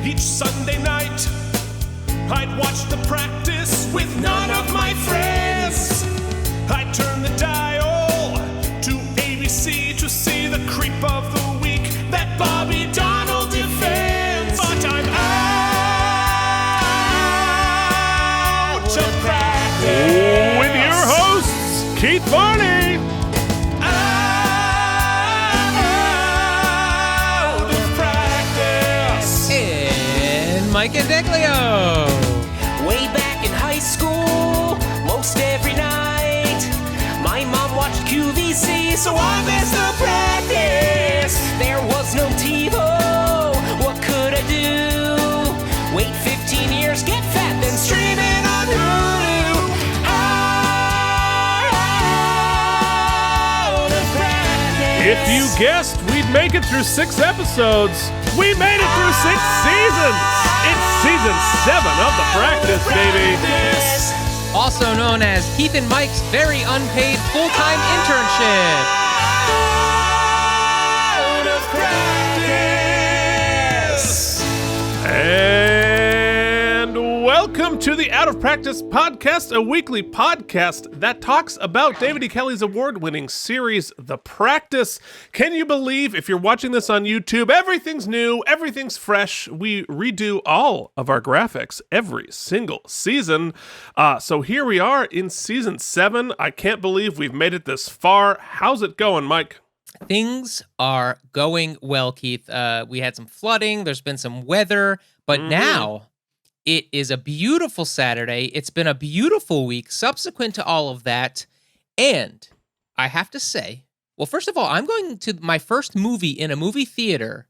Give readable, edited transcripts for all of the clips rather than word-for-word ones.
Each Sunday night, I'd watch the practice with none of my friends. I'd turn the dial to ABC to see the creep of the week that Bobby Donald defends. But I'm out of practice. With your hosts, Keith Varney. Out of practice. And Mike Andeglio. Way back in high school, most every night, my mom watched QVC, so I missed the practice. There was no TiVo, what could I do? Wait 15 years, get fat, then stream it on Hulu. Out of practice. If you guessed we'd make it through 6 episodes, we made it through 6 seasons. It's season 7 of The Practice, baby. Also known as Keith and Mike's very unpaid full-time internship. Out of practice. And welcome to the Out of Practice podcast, a weekly podcast that talks about David E. Kelley's award-winning series, The Practice. Can you believe, if you're watching this on YouTube, everything's new, everything's fresh. We redo all of our graphics every single season. So here we are in season 7. I can't believe we've made it this far. How's it going, Mike? Things are going well, Keith. We had some flooding. There's been some weather. But now it is a beautiful Saturday. It's been a beautiful week subsequent to all of that. And I have to say, well, first of all, I'm going to my first movie in a movie theater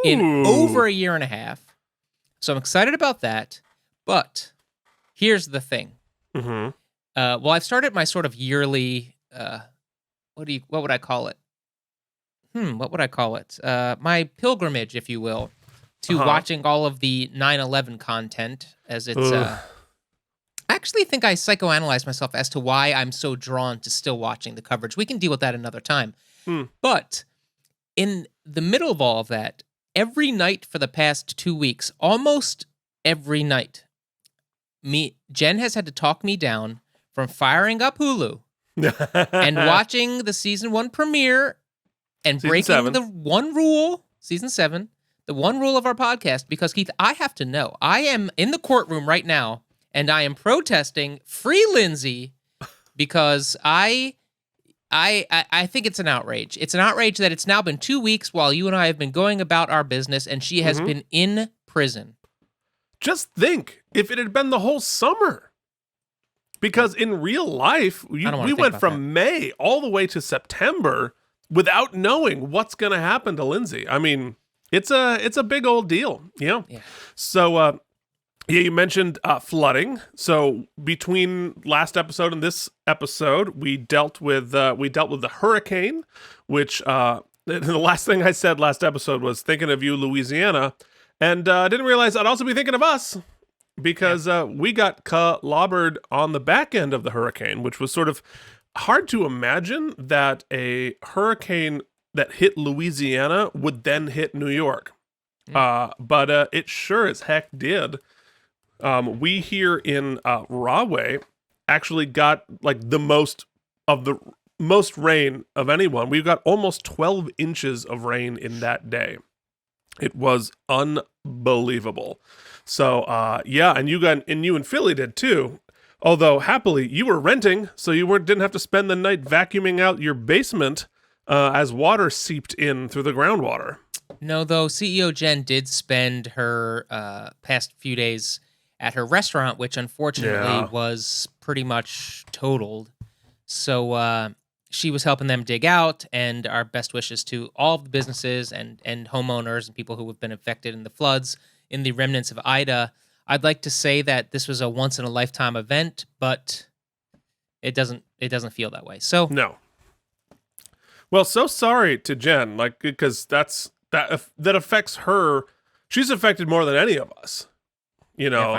in over a year and a half. So I'm excited about that. But here's the thing. Mm-hmm. Well, I've started my sort of yearly, what would I call it? What would I call it? My pilgrimage, if you will, to watching all of the 9/11 content, as it's... I actually think I psychoanalyzed myself as to why I'm so drawn to still watching the coverage. We can deal with that another time. But in the middle of all of that, every night for the past 2 weeks, almost every night, Jen has had to talk me down from firing up Hulu and watching the season 1 premiere and Season breaking 7. the one rule, season 7, the one rule of our podcast, because, Keith, I have to know. I am in the courtroom right now, and I am protesting Free Lindsay because I think it's an outrage. It's an outrage that it's now been 2 weeks while you and I have been going about our business, and she has been in prison. Just think, if it had been the whole summer. Because in real life, we went from May all the way to September without knowing what's going to happen to Lindsay. I mean, it's a big old deal, you know? Yeah. So, you mentioned flooding. So between last episode and this episode, we dealt with the hurricane, which the last thing I said last episode was thinking of you, Louisiana, and I didn't realize I'd also be thinking of us because we got clobbered on the back end of the hurricane, which was sort of hard to imagine that a hurricane that hit Louisiana would then hit New York. But it sure as heck did. We here in Rahway actually got like the most rain of anyone. We got almost 12 inches of rain in that day. It was unbelievable. So yeah, and you in Philly did too. Although happily you were renting, so you didn't have to spend the night vacuuming out your basement as water seeped in through the groundwater. No, though CEO Jen did spend her past few days at her restaurant, which unfortunately was pretty much totaled. So she was helping them dig out, and our best wishes to all of the businesses and homeowners and people who have been affected in the floods in the remnants of Ida. I'd like to say that this was a once in a lifetime event, but it doesn't feel that way. So no. Well, so sorry to Jen, like, because that affects her. She's affected more than any of us, you know,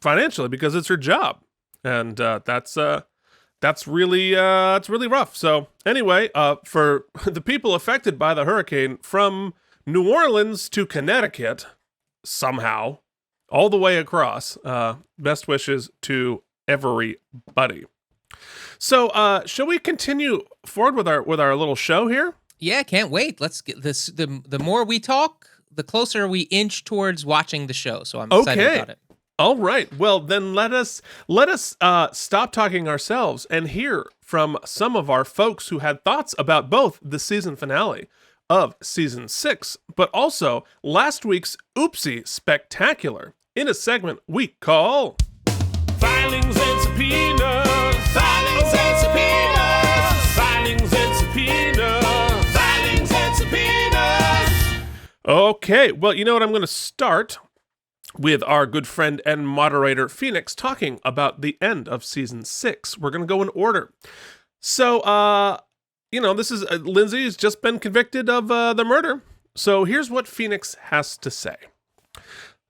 financially, because it's her job, and that's really rough. So anyway, for the people affected by the hurricane from New Orleans to Connecticut, somehow, all the way across. Best wishes to everybody. So, shall we continue forward with our little show here? Yeah, can't wait. Let's get this. The more we talk, the closer we inch towards watching the show. So I'm excited about it. All right. Well, then let us stop talking ourselves and hear from some of our folks who had thoughts about both the season finale of season 6, but also last week's OOPSY Spectacular in a segment we call Filings and Subpoenas. Filings and Subpoenas. Filings and Subpoenas. Filings and Subpoenas. Okay. Well, you know what? I'm going to start with our good friend and moderator Phoenix talking about the end of season 6. We're going to go in order. So, this is Lindsay's just been convicted of the murder. So here's what Phoenix has to say.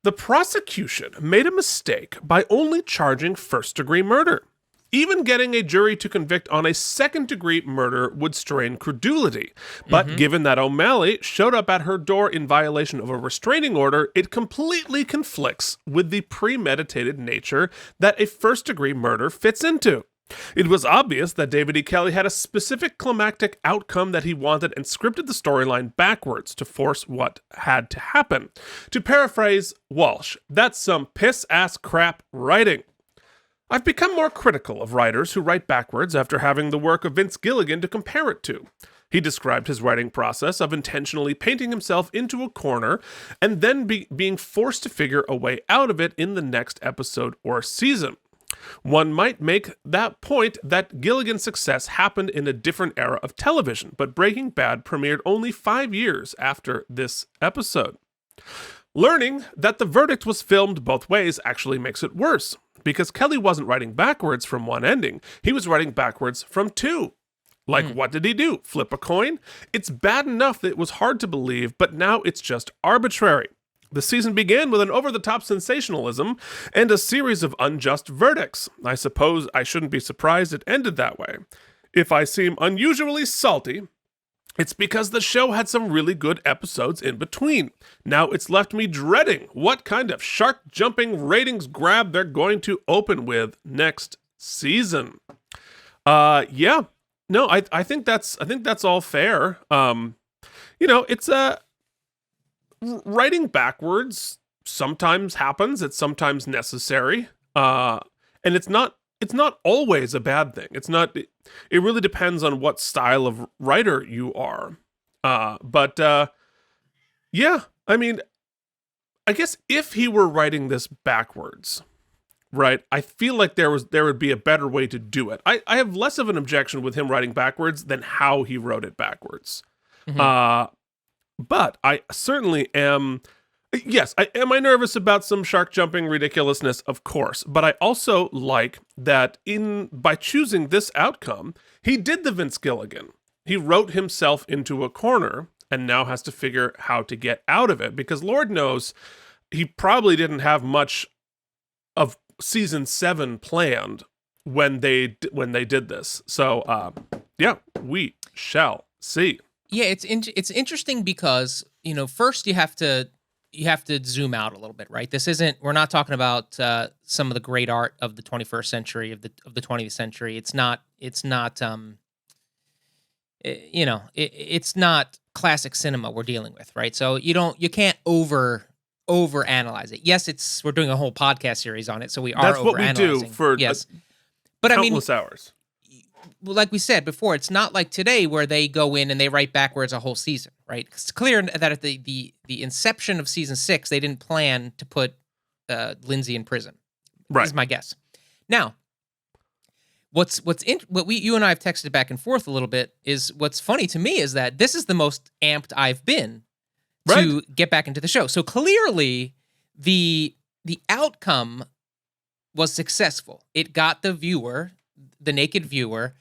The prosecution made a mistake by only charging first-degree murder. Even getting a jury to convict on a second-degree murder would strain credulity. But given that O'Malley showed up at her door in violation of a restraining order, it completely conflicts with the premeditated nature that a first-degree murder fits into. It was obvious that David E. Kelley had a specific climactic outcome that he wanted and scripted the storyline backwards to force what had to happen. To paraphrase Walsh, that's some piss-ass crap writing. I've become more critical of writers who write backwards after having the work of Vince Gilligan to compare it to. He described his writing process of intentionally painting himself into a corner and then being forced to figure a way out of it in the next episode or season. One might make that point that Gilligan's success happened in a different era of television, but Breaking Bad premiered only 5 years after this episode. Learning that the verdict was filmed both ways actually makes it worse, because Kelley wasn't writing backwards from one ending, he was writing backwards from 2. Like, what did he do? Flip a coin? It's bad enough that it was hard to believe, but now it's just arbitrary. The season began with an over-the-top sensationalism and a series of unjust verdicts. I suppose I shouldn't be surprised it ended that way. If I seem unusually salty, it's because the show had some really good episodes in between. Now it's left me dreading what kind of shark-jumping ratings grab they're going to open with next season. Yeah. No, I think that's all fair. It's writing backwards sometimes happens. It's sometimes necessary. And it's not always a bad thing. It really depends on what style of writer you are. Yeah, I mean, I guess if he were writing this backwards, right, I feel like there would be a better way to do it. I have less of an objection with him writing backwards than how he wrote it backwards. But I certainly am. Yes, am I nervous about some shark jumping ridiculousness? Of course. But I also like that by choosing this outcome, he did the Vince Gilligan. He wrote himself into a corner and now has to figure how to get out of it, because Lord knows he probably didn't have much of season 7 planned when they did this. So yeah, we shall see. Yeah, it's interesting because, first you have to zoom out a little bit, right? We're not talking about some of the great art of the 21st century, of the 20th century. It's not classic cinema we're dealing with, right? So you can't over analyze it. Yes, we're doing a whole podcast series on it, so we are That's what we overanalyzing. do for but countless hours. Like we said before, it's not like today where they go in and they write backwards a whole season, right? It's clear that at the inception of season 6, they didn't plan to put Lindsay in prison. Right. Is my guess. Now, what you and I have texted back and forth a little bit is what's funny to me is that this is the most amped I've been to get back into the show. So clearly, the outcome was successful. It got the naked viewer,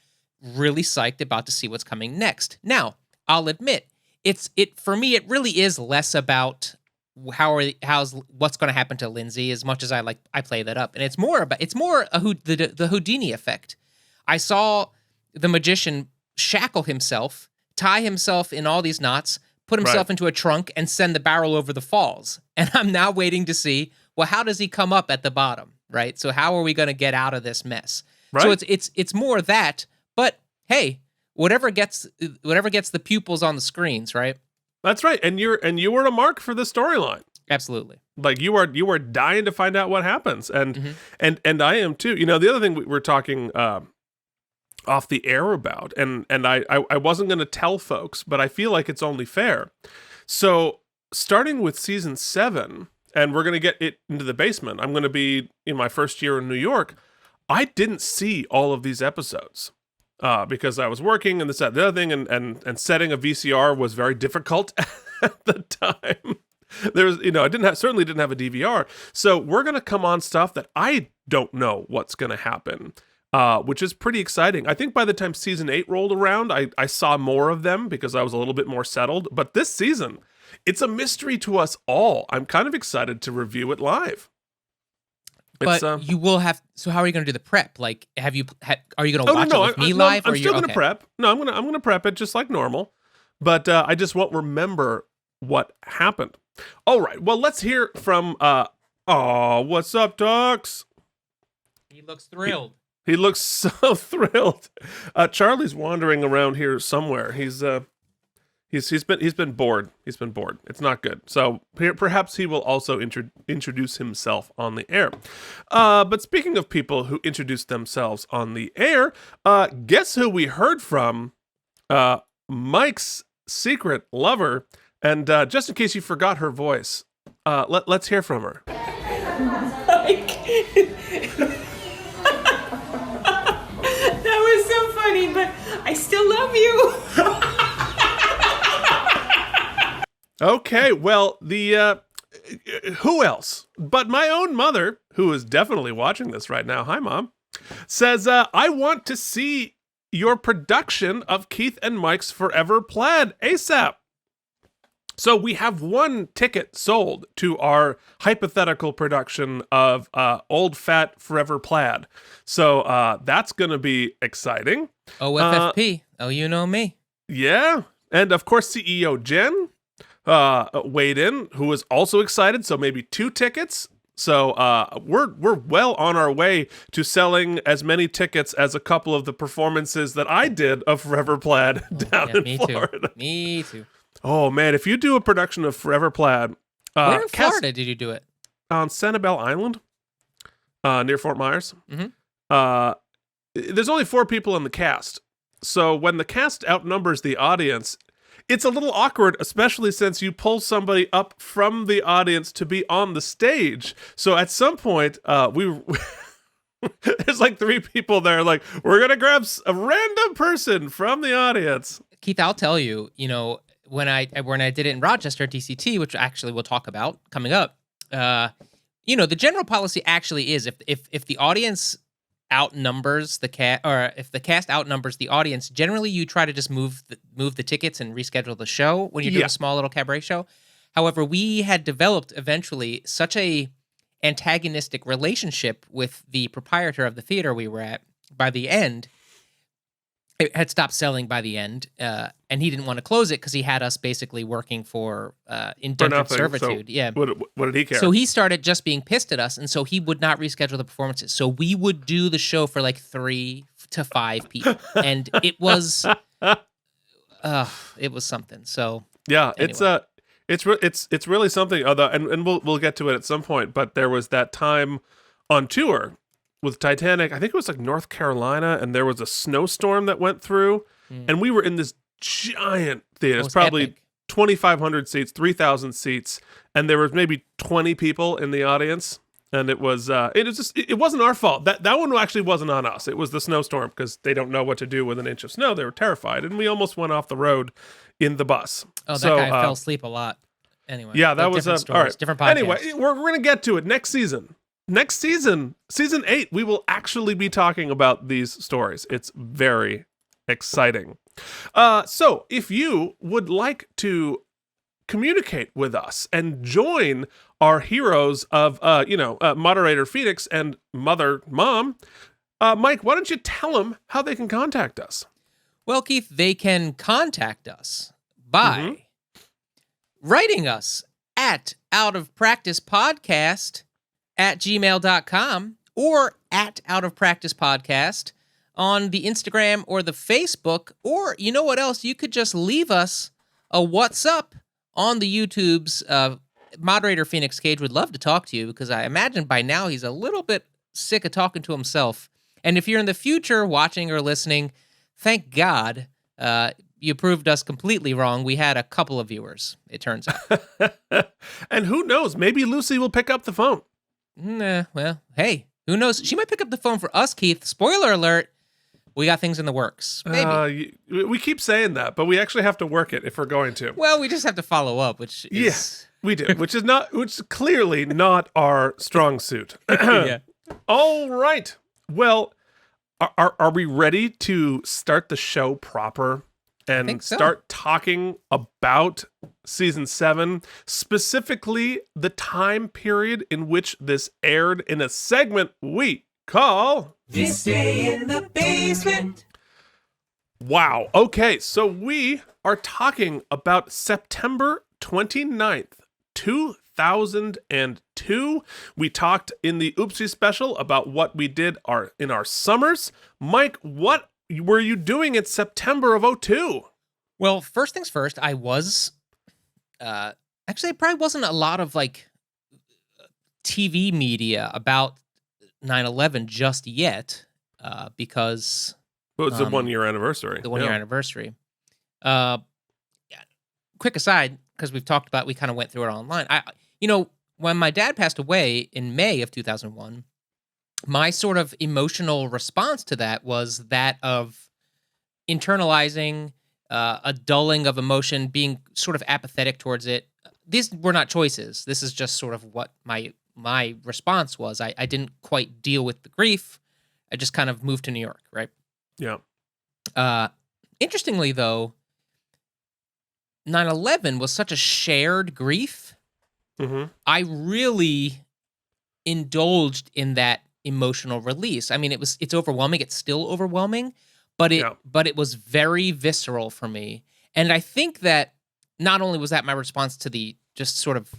really psyched about to see what's coming next. Now, I'll admit, for me, it really is less about what's going to happen to Lindsay as much as I play that up, and it's more the Houdini effect. I saw the magician shackle himself, tie himself in all these knots, put himself Right. into a trunk, and send the barrel over the falls. And I'm now waiting to see, well, how does he come up at the bottom, right? So how are we going to get out of this mess? So Right. it's more that, but hey, whatever gets the pupils on the screens, right? That's right. And you were a mark for the storyline. Absolutely. Like you are dying to find out what happens, and Mm-hmm. and I am too. The other thing we were talking off the air about, and I wasn't going to tell folks, but I feel like it's only fair. So starting with season 7, and we're going to get it into the basement. I'm going to be in my first year in New York. I didn't see all of these episodes because I was working and this, that, the other thing, and setting a VCR was very difficult at the time. There's, certainly didn't have a DVR. So we're going to come on stuff that I don't know what's going to happen, which is pretty exciting. I think by the time season 8 rolled around, I saw more of them because I was a little bit more settled. But this season, it's a mystery to us all. I'm kind of excited to review it live. But you will have. So how are you going to do the prep? Like, are you going to watch it with me live? I'm or still going to prep. No, I'm going to prep it just like normal. But I just won't remember what happened. All right. Well, let's hear from. What's up, Docs? He looks thrilled. He looks so thrilled. Charlie's wandering around here somewhere. He's been bored. He's been bored. It's not good. So perhaps he will also introduce himself on the air. But speaking of people who introduce themselves on the air, guess who we heard from? Mike's secret lover. And just in case you forgot her voice, let's hear from her. That was so funny, but I still love you. Okay, well, the who else but my own mother, who is definitely watching this right now, hi Mom, says, I want to see your production of Keith and Mike's Forever Plaid ASAP. So we have one ticket sold to our hypothetical production of Old Fat Forever Plaid. So that's going to be exciting. OFFP. You know me. Yeah. And of course, CEO Jen weighed in, who was also excited. So maybe 2 tickets. So we're well on our way to selling as many tickets as a couple of the performances that I did of Forever Plaid down in Florida. Me too. Oh man, if you do a production of Forever Plaid, where in Florida did you do it? On Sanibel Island, near Fort Myers. Mm-hmm. There's only 4 people in the cast, so when the cast outnumbers the audience, it's a little awkward, especially since you pull somebody up from the audience to be on the stage. So at some point, there's like 3 people there, like, we're gonna grab a random person from the audience. Keith, I'll tell you, when I did it in Rochester at DCT, which actually we'll talk about coming up, the general policy actually is if the audience outnumbers the cast, or if the cast outnumbers the audience, generally you try to just move the tickets and reschedule the show when you're doing a small little cabaret show. However, we had developed eventually such a antagonistic relationship with the proprietor of the theater we were at by the end. It had stopped selling by the end, and he didn't want to close it because he had us basically working for indentured servitude. So what did he care? So he started just being pissed at us, and so he would not reschedule the performances. So we would do the show for like 3 to 5 people, and it was something. So yeah, anyway. it's really something. Although, and we'll get to it at some point. But there was that time on tour with Titanic, I think it was like North Carolina, and there was a snowstorm that went through, and we were in this giant theater. It's probably 2,500 seats, 3,000 seats, and there was maybe 20 people in the audience, and it wasn't our fault. That one actually wasn't on us. It was the snowstorm, because they don't know what to do with an inch of snow. They were terrified, and we almost went off the road in the bus. Oh, that guy fell asleep a lot. Anyway, yeah, that was different all right. Different podcast. Anyway, we're gonna get to it next season. Next season, season 8, we will actually be talking about these stories. It's very exciting. So if you would like to communicate with us and join our heroes of, Moderator Phoenix and Mother Mom, Mike, why don't you tell them how they can contact us? Well, Keith, they can contact us by writing us at outofpracticepodcast@gmail.com or at outofpracticepodcast on the Instagram or the Facebook, or you know what else? You could just leave us a what's up on the YouTube's. Moderator Phoenix Cage would love to talk to you because I imagine by now he's a little bit sick of talking to himself. And if you're in the future watching or listening, thank God you proved us completely wrong. We had a couple of viewers, it turns out. And who knows? Maybe Lucy will pick up the phone. Nah, well, hey, who knows? She might pick up the phone for us, Keith. Spoiler alert. We got things in the works. Maybe. We keep saying that, but we actually have to work it if we're going to. Well, we just have to follow up, which is... Yes, we do, which is clearly not our strong suit. Yeah. All right. Well, are we ready to start the show proper and start talking about season 7, specifically the time period in which this aired in a segment we call This Day in the Basement. Wow. Okay, so we are talking about September 29th, 2002. We talked in the OOPSY special about what we did in our summers. Mike, what were you doing in September of 2002? Well, first things first, I was... actually, it probably wasn't a lot of, like, TV media about 9/11 just yet, because... It was the 1 year anniversary. The 1 year anniversary. Quick aside, because we kind of went through it online. When my dad passed away in May of 2001, my sort of emotional response to that was that of internalizing, a dulling of emotion, being sort of apathetic towards it. These were not choices. This is just sort of what my response was. I didn't quite deal with the grief. I just kind of moved to New York, right? Yeah. Interestingly, though, 9/11 was such a shared grief. Mm-hmm. I really indulged in that emotional release. I mean, it's overwhelming. It's still overwhelming, but it was very visceral for me. And I think that not only was that my response to the just sort of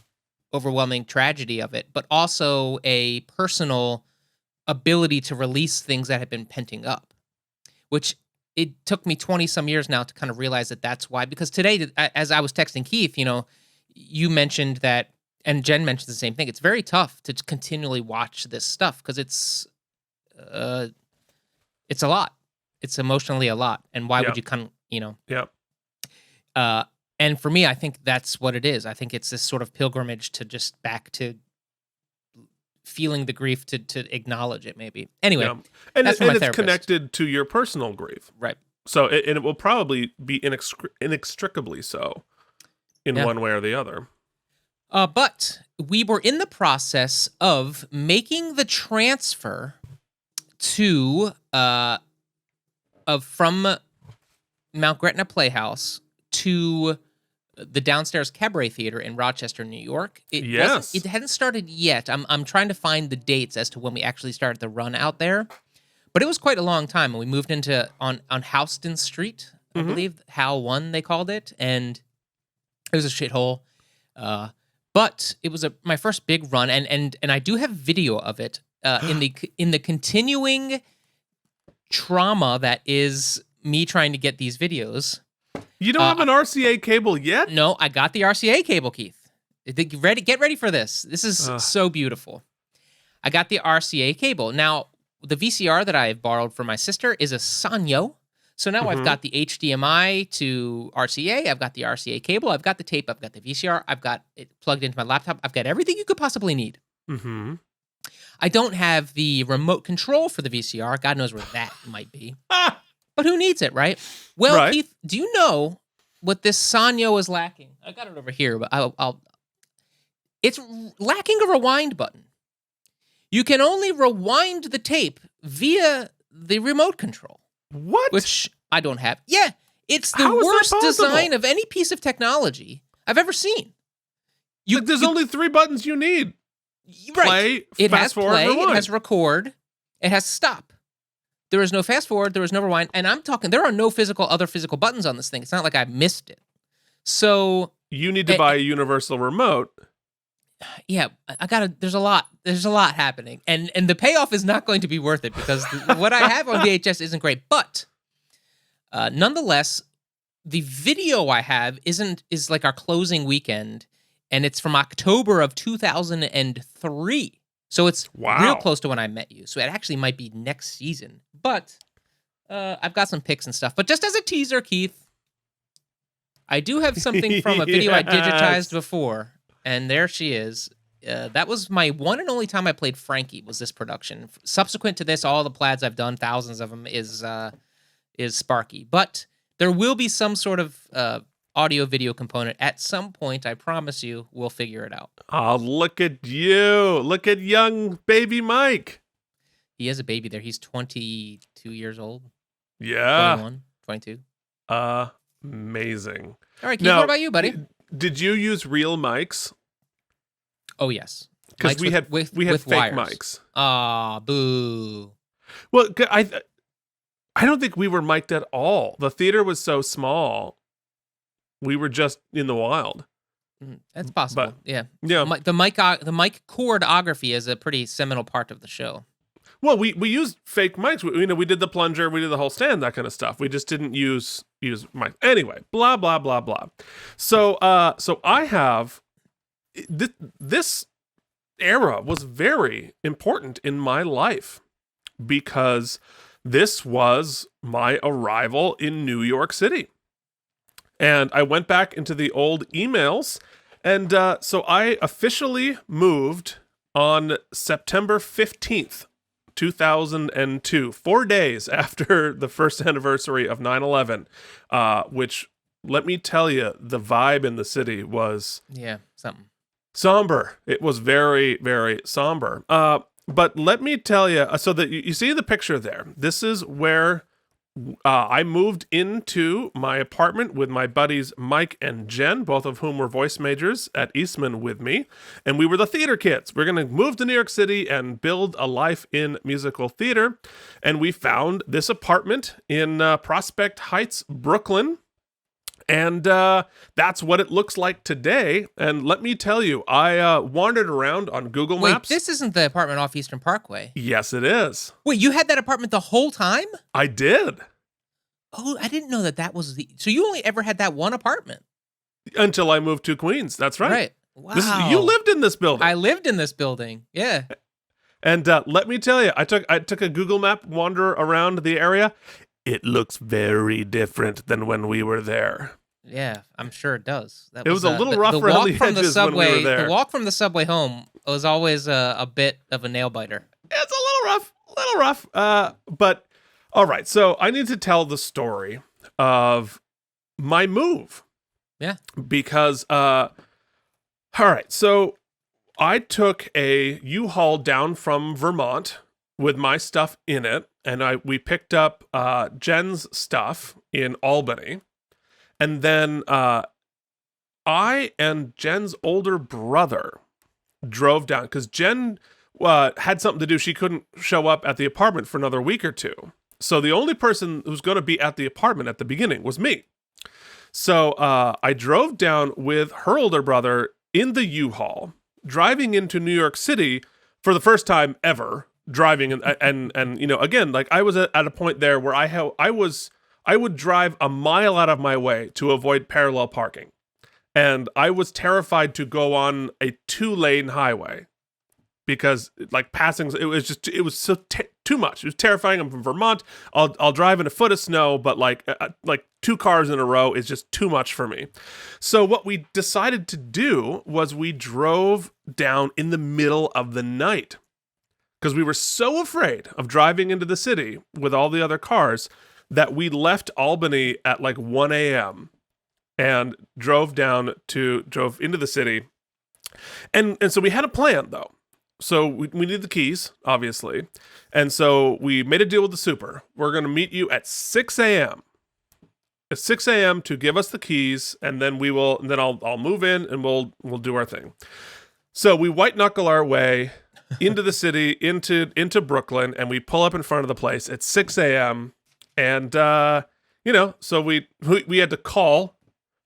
overwhelming tragedy of it, but also a personal ability to release things that had been penting up, which it took me 20 some years now to kind of realize that that's why. Because today, as I was texting Keith, you mentioned that, and Jen mentioned the same thing. It's very tough to continually watch this stuff because it's a lot. It's emotionally a lot. And why would you Yeah. And for me, I think that's what it is. I think it's this sort of pilgrimage to just back to feeling the grief to acknowledge it, maybe. Anyway, and that's it's connected to your personal grief, right? So it will probably be inextricably so, in one way or the other. But we were in the process of making the transfer to from Mount Gretna Playhouse to the downstairs Cabaret Theater in Rochester, New York. It hadn't started yet. I'm trying to find the dates as to when we actually started the run out there, but it was quite a long time. And we moved into on Houston Street, I believe, Hal 1 they called it, and it was a shithole. But it was my first big run, and I do have video of it in the continuing trauma that is me trying to get these videos. You don't have an RCA cable yet? No, I got the RCA cable, Keith. Get ready for this. This is so beautiful. I got the RCA cable. Now, the VCR that I have borrowed from my sister is a Sanyo. So now I've got the HDMI to RCA. I've got the RCA cable. I've got the tape. I've got the VCR. I've got it plugged into my laptop. I've got everything you could possibly need. Mm-hmm. I don't have the remote control for the VCR. God knows where that might be. But who needs it, right? Well, right. Keith, do you know what this Sanyo is lacking? I got it over here, but it's lacking a rewind button. You can only rewind the tape via the remote control. What? Which I don't have. Yeah, it's the worst design of any piece of technology I've ever seen. There's only 3 buttons you need. Right. Play, fast forward, rewind. It has record, it has stop. There is no fast forward, there is no rewind, and I'm talking, there are no other physical buttons on this thing. It's not like I missed it. So you need to buy a universal remote. Yeah, there's a lot happening, and the payoff is not going to be worth it because what I have on VHS isn't great, but nonetheless, the video I have is like our closing weekend, and it's from October of 2003, so it's real close to when I met you, so it actually might be next season, but I've got some pics and stuff, but just as a teaser, Keith, I do have something from a video I digitized before. And there she is. That was my one and only time I played Frankie, was this production. Subsequent to this, all the plaids I've done, thousands of them, is Sparky. But there will be some sort of audio-video component at some point. I promise you, we'll figure it out. Oh, look at you. Look at young baby Mike. He has a baby there. He's 22 years old. Yeah. 21, 22. Amazing. All right, Keith, what about you, buddy? Did you use real mics? Oh, yes. Because we had fake wires. mics. Ah, boo. Well, I don't think we were mic'd at all. The theater was so small. We were just in the wild. That's possible. But, yeah. Yeah. The mic choreography is a pretty seminal part of the show. Well, we used fake mics. We did the plunger, we did the whole stand, that kind of stuff. We just didn't use mics. Anyway, blah blah blah blah. So I have this era was very important in my life because this was my arrival in New York City. And I went back into the old emails, and so I officially moved on September 15th, 2002, 4 days after the first anniversary of 9/11, which, let me tell you, the vibe in the city was somber. It was very, very somber. But let me tell you, so that you see the picture there. This is where I moved into my apartment with my buddies Mike and Jen, both of whom were voice majors at Eastman with me. And we were the theater kids. We're going to move to New York City and build a life in musical theater. And we found this apartment in Prospect Heights, Brooklyn. And that's what it looks like today. And let me tell you, I wandered around on Google Maps. Wait, this isn't the apartment off Eastern Parkway. Yes, it is. Wait, you had that apartment the whole time? I did. Oh, I didn't know that was the... So you only ever had that one apartment? Until I moved to Queens. That's right. Right. Wow. You lived in this building. I lived in this building. Yeah. And let me tell you, I took a Google map wander around the area. It looks very different than when we were there. Yeah, I'm sure it does. It was a little rough around the edges when we were there. The walk from the subway home was always a bit of a nail biter. It's a little rough. But all right, so I need to tell the story of my move. Yeah. Because, all right, so I took a U-Haul down from Vermont with my stuff in it, and we picked up Jen's stuff in Albany. And then I and Jen's older brother drove down because Jen had something to do. She couldn't show up at the apartment for another week or two. So the only person who was going to be at the apartment at the beginning was me. So I drove down with her older brother in the U-Haul, driving into New York City for the first time ever, driving. And again, like I was at a point there where I would drive a mile out of my way to avoid parallel parking. And I was terrified to go on a 2-lane highway because like passing, it was so too much. It was terrifying. I'm from Vermont. I'll drive in a foot of snow, but like 2 cars in a row is just too much for me. So what we decided to do was we drove down in the middle of the night because we were so afraid of driving into the city with all the other cars that we left Albany at like 1 a.m. and drove into the city. And so we had a plan though. So we needed the keys, obviously. And so we made a deal with the super. We're going to meet you at 6 a.m. At 6 a.m. to give us the keys, and then I'll move in and we'll do our thing. So we white knuckle our way into the city, into Brooklyn, and we pull up in front of the place at 6 a.m. And, so we had to call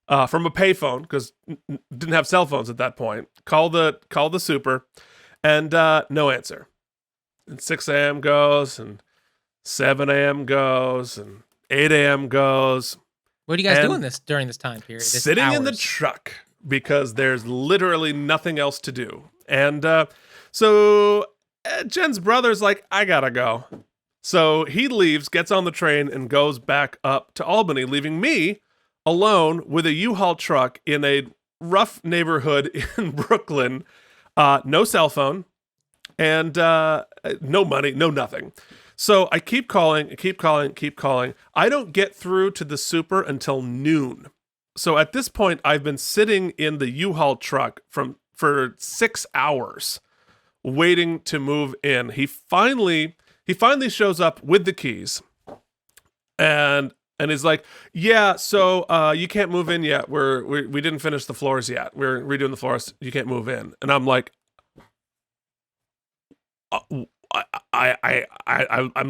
from a payphone because didn't have cell phones at that point. Call the super, and no answer. And 6 a.m. goes, and 7 a.m. goes, and 8 a.m. goes. What are you guys doing during this time period? Sitting in the truck because there's literally nothing else to do. And so Jen's brother's like, I gotta go. So he leaves, gets on the train, and goes back up to Albany, leaving me alone with a U-Haul truck in a rough neighborhood in Brooklyn. No cell phone, and no money, no nothing. So I keep calling. I don't get through to the super until noon. So at this point, I've been sitting in the U-Haul truck for 6 hours, waiting to move in. He finally shows up with the keys, and he's like, "Yeah, so you can't move in yet. We didn't finish the floors yet. We're redoing the floors. You can't move in." And I'm like, I'm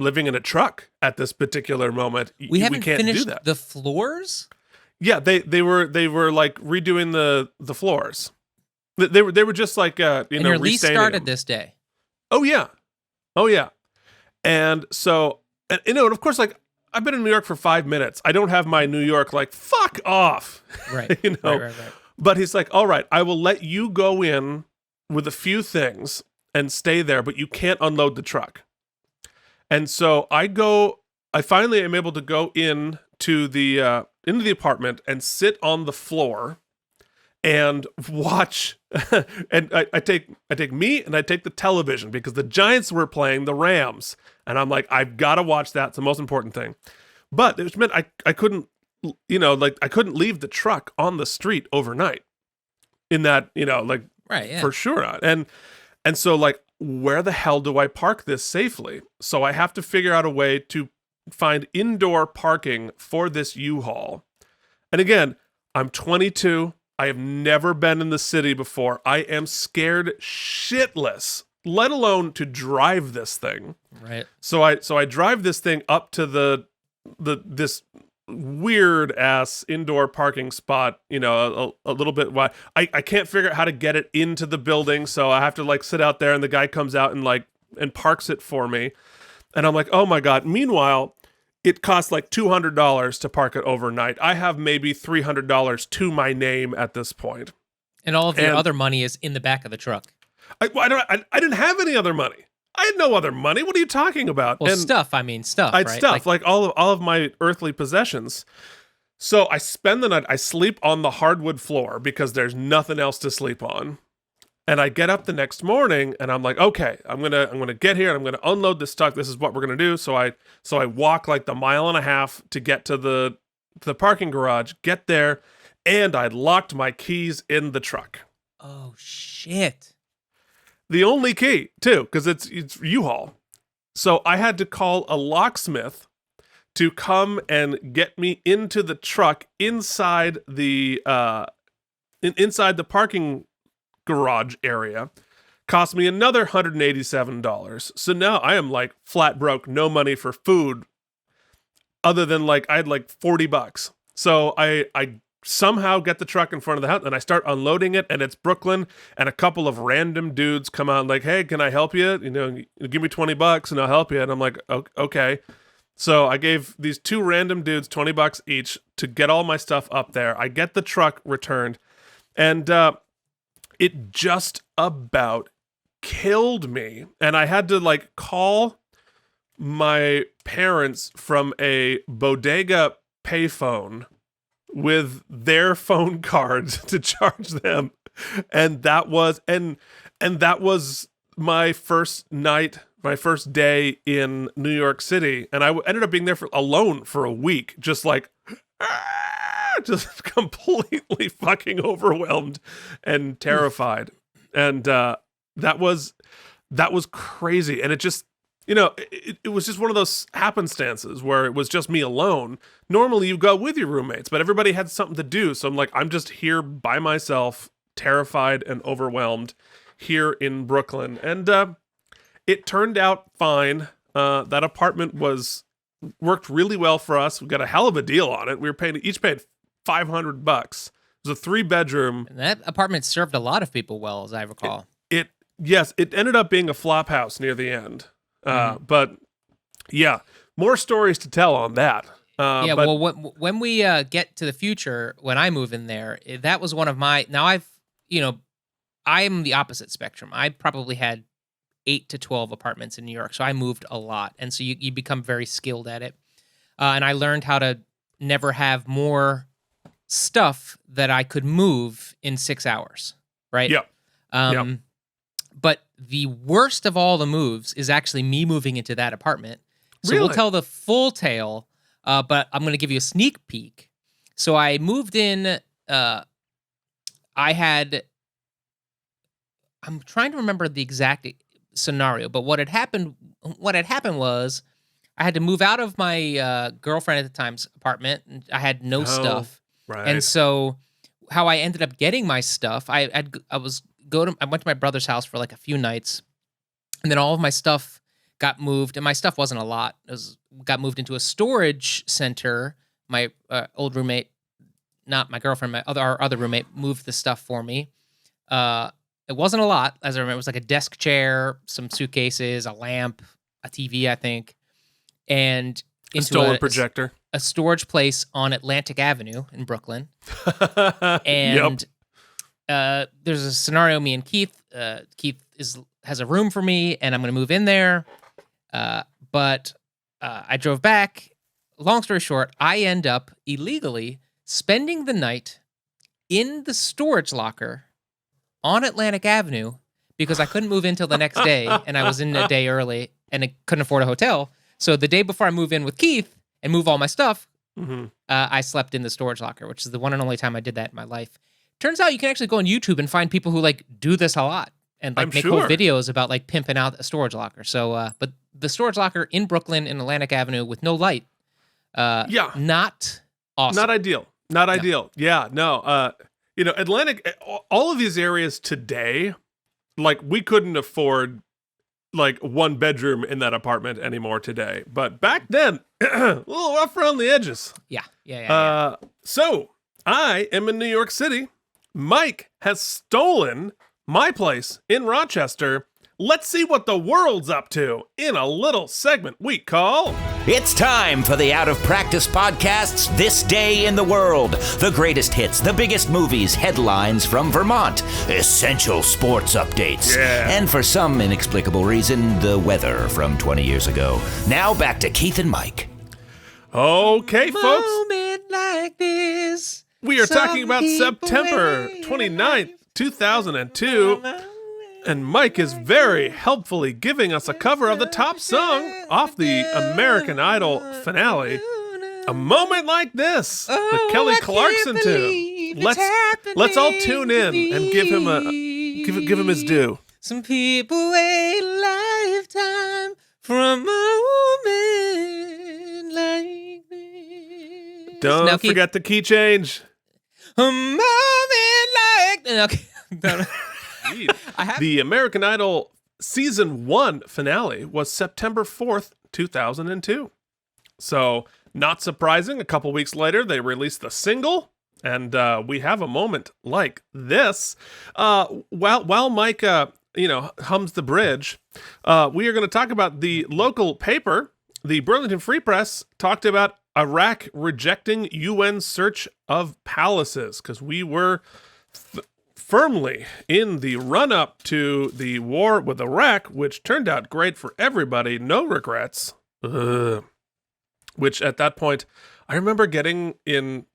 living in a truck at this particular moment. We haven't can't finished do that. the floors? Yeah, they were like redoing the floors. They were just like And your lease started this day. Oh yeah. And so and of course, like, I've been in New York for 5 minutes. I don't have my New York like fuck off. Right. Right. But he's like, "All right, I will let you go in with a few things and stay there, but you can't unload the truck." And so I finally am able to go into the apartment and sit on the floor and watch. And I take me and I take the television because the Giants were playing the Rams, and I'm like, I've got to watch that. It's the most important thing. But it meant I couldn't, I couldn't leave the truck on the street overnight. In that, Right, yeah. for sure not. And so, like, where the hell do I park this safely? So I have to figure out a way to find indoor parking for this U-Haul. And again, I'm 22. I have never been in the city before. I am scared shitless, let alone to drive this thing. Right. So I drive this thing up to this weird ass indoor parking spot, a little bit wide. I can't figure out how to get it into the building, so I have to like sit out there, and the guy comes out and parks it for me. And I'm like, oh my God. Meanwhile, it costs like $200 to park it overnight. I have maybe $300 to my name at this point. And all of your other money is in the back of the truck. I didn't have any other money. I had no other money. What are you talking about? Well, stuff. I had right? Stuff, like all of my earthly possessions. So I spend the night. I sleep on the hardwood floor because there's nothing else to sleep on. And I get up the next morning, and I'm like, okay, I'm gonna get here, and I'm gonna unload this truck. This is what we're gonna do. So I walk like the 1.5 miles to get to the parking garage. Get there, and I locked my keys in the truck. Oh shit. The only key, too, because it's U-Haul. So I had to call a locksmith to come and get me into the truck inside the parking garage area. Cost me another $187. So now I am like flat broke, no money for food, other than like I had like $40. So I somehow get the truck in front of the house, and I start unloading it, and it's Brooklyn, and a couple of random dudes come out like, "Hey, can I help you? Give me $20 and I'll help you." And I'm like, okay. So I gave these two random dudes $20 each to get all my stuff up there. I get the truck returned, and it just about killed me. And I had to like call my parents from a bodega payphone with their phone cards to charge them. And that was my first night, my first day in New York City. And I ended up being there alone for a week, just like just completely fucking overwhelmed and terrified. And that was crazy. And it just, it was just one of those happenstances where it was just me alone. Normally you go with your roommates, but everybody had something to do. So I'm like, I'm just here by myself, terrified and overwhelmed here in Brooklyn. And it turned out fine. That apartment worked really well for us. We got a hell of a deal on it. We were each paid $500. It was a 3-bedroom. And that apartment served a lot of people well, as I recall. Yes, it ended up being a flop house near the end. But yeah, more stories to tell on that. Yeah, but, well, when we get to the future, when I move in there, that was one of my. Now I'm the opposite spectrum. I probably had 8 to 12 apartments in New York, so I moved a lot, and so you become very skilled at it. And I learned how to never have more stuff that I could move in 6 hours. Right. Yep. But the worst of all the moves is actually me moving into that apartment. So Really? we'll tell the full tale. But I'm going to give you a sneak peek. So I moved in. I'm trying to remember the exact scenario, but what had happened was I had to move out of my girlfriend at the time's apartment. And I had no stuff, right. and so how I ended up getting my stuff, I went to my brother's house for like a few nights, and then all of my stuff got moved, and my stuff wasn't a lot. Got moved into a storage center. My old roommate, not my girlfriend, our other roommate, moved the stuff for me. It wasn't a lot, as I remember. It was like a desk chair, some suitcases, a lamp, a TV, I think, and into stolen projector. A storage place on Atlantic Avenue in Brooklyn. And there's a scenario. Me and Keith. Keith has a room for me, and I'm going to move in there. But I drove back. Long story short, I end up illegally spending the night in the storage locker on Atlantic Avenue because I couldn't move in till the next day, and I was in a day early, and I couldn't afford a hotel. So the day before I move in with Keith and move all my stuff, I slept in the storage locker, which is the one and only time I did that in my life. Turns out you can actually go on YouTube and find people who like do this a lot. And like make whole videos about like pimping out a storage locker. So, but the storage locker in Brooklyn in Atlantic Avenue with no light, not awesome. Not ideal. Not ideal. Yeah, no. Atlantic, all of these areas today, like we couldn't afford like 1 bedroom in that apartment anymore today. But back then, a little rough around the edges. Yeah. So I am in New York City. Mike has stolen my place in Rochester. Let's see what the world's up to in a little segment we call... It's time for the Out of Practice Podcast's This Day in the World. The greatest hits, the biggest movies, headlines from Vermont, essential sports updates, and for some inexplicable reason, the weather from 20 years ago. Now back to Keith and Mike. Okay, folks. Moment like this. We are talking about September 29th, 2002. And Mike is very helpfully giving us a cover of the top song off the American Idol finale. A moment like this, the Kelly Clarkson tune. Let's all tune in and give him his due. Some people wait a lifetime for a moment like this. Don't forget the key change. A moment like okay. The American Idol Season 1 finale was September 4th, 2002. So, not surprising, a couple weeks later, they released the single, and we have a moment like this. While Mike, hums the bridge, we are going to talk about the local paper. The Burlington Free Press talked about Iraq rejecting UN search of palaces, because we were... firmly in the run-up to the war with Iraq, which turned out great for everybody, no regrets. Which at that point, I remember getting in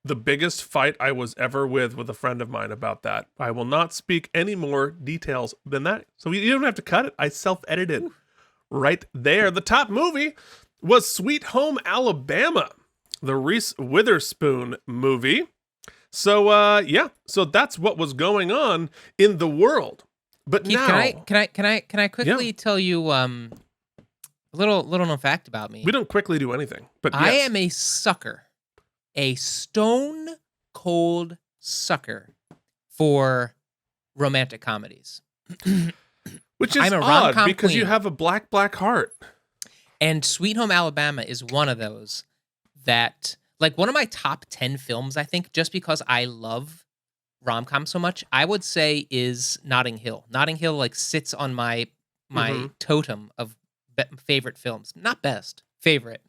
the biggest fight I was ever with a friend of mine about that. I will not speak any more details than that. So you don't have to cut it. I self-edited right there. The top movie was Sweet Home Alabama, the Reese Witherspoon movie. So so that's what was going on in the world. But Keith, now, can I quickly tell you a little known fact about me? We don't quickly do anything. But I yes. am a sucker, a stone cold sucker for romantic comedies. Which is I'm a odd rom-com because queen. you have a black heart. And Sweet Home Alabama is one of those that like one of my top 10 films, I think, just because I love rom-com so much, I would say is Notting Hill. Notting Hill like sits on my totem of favorite films. Not best, favorite.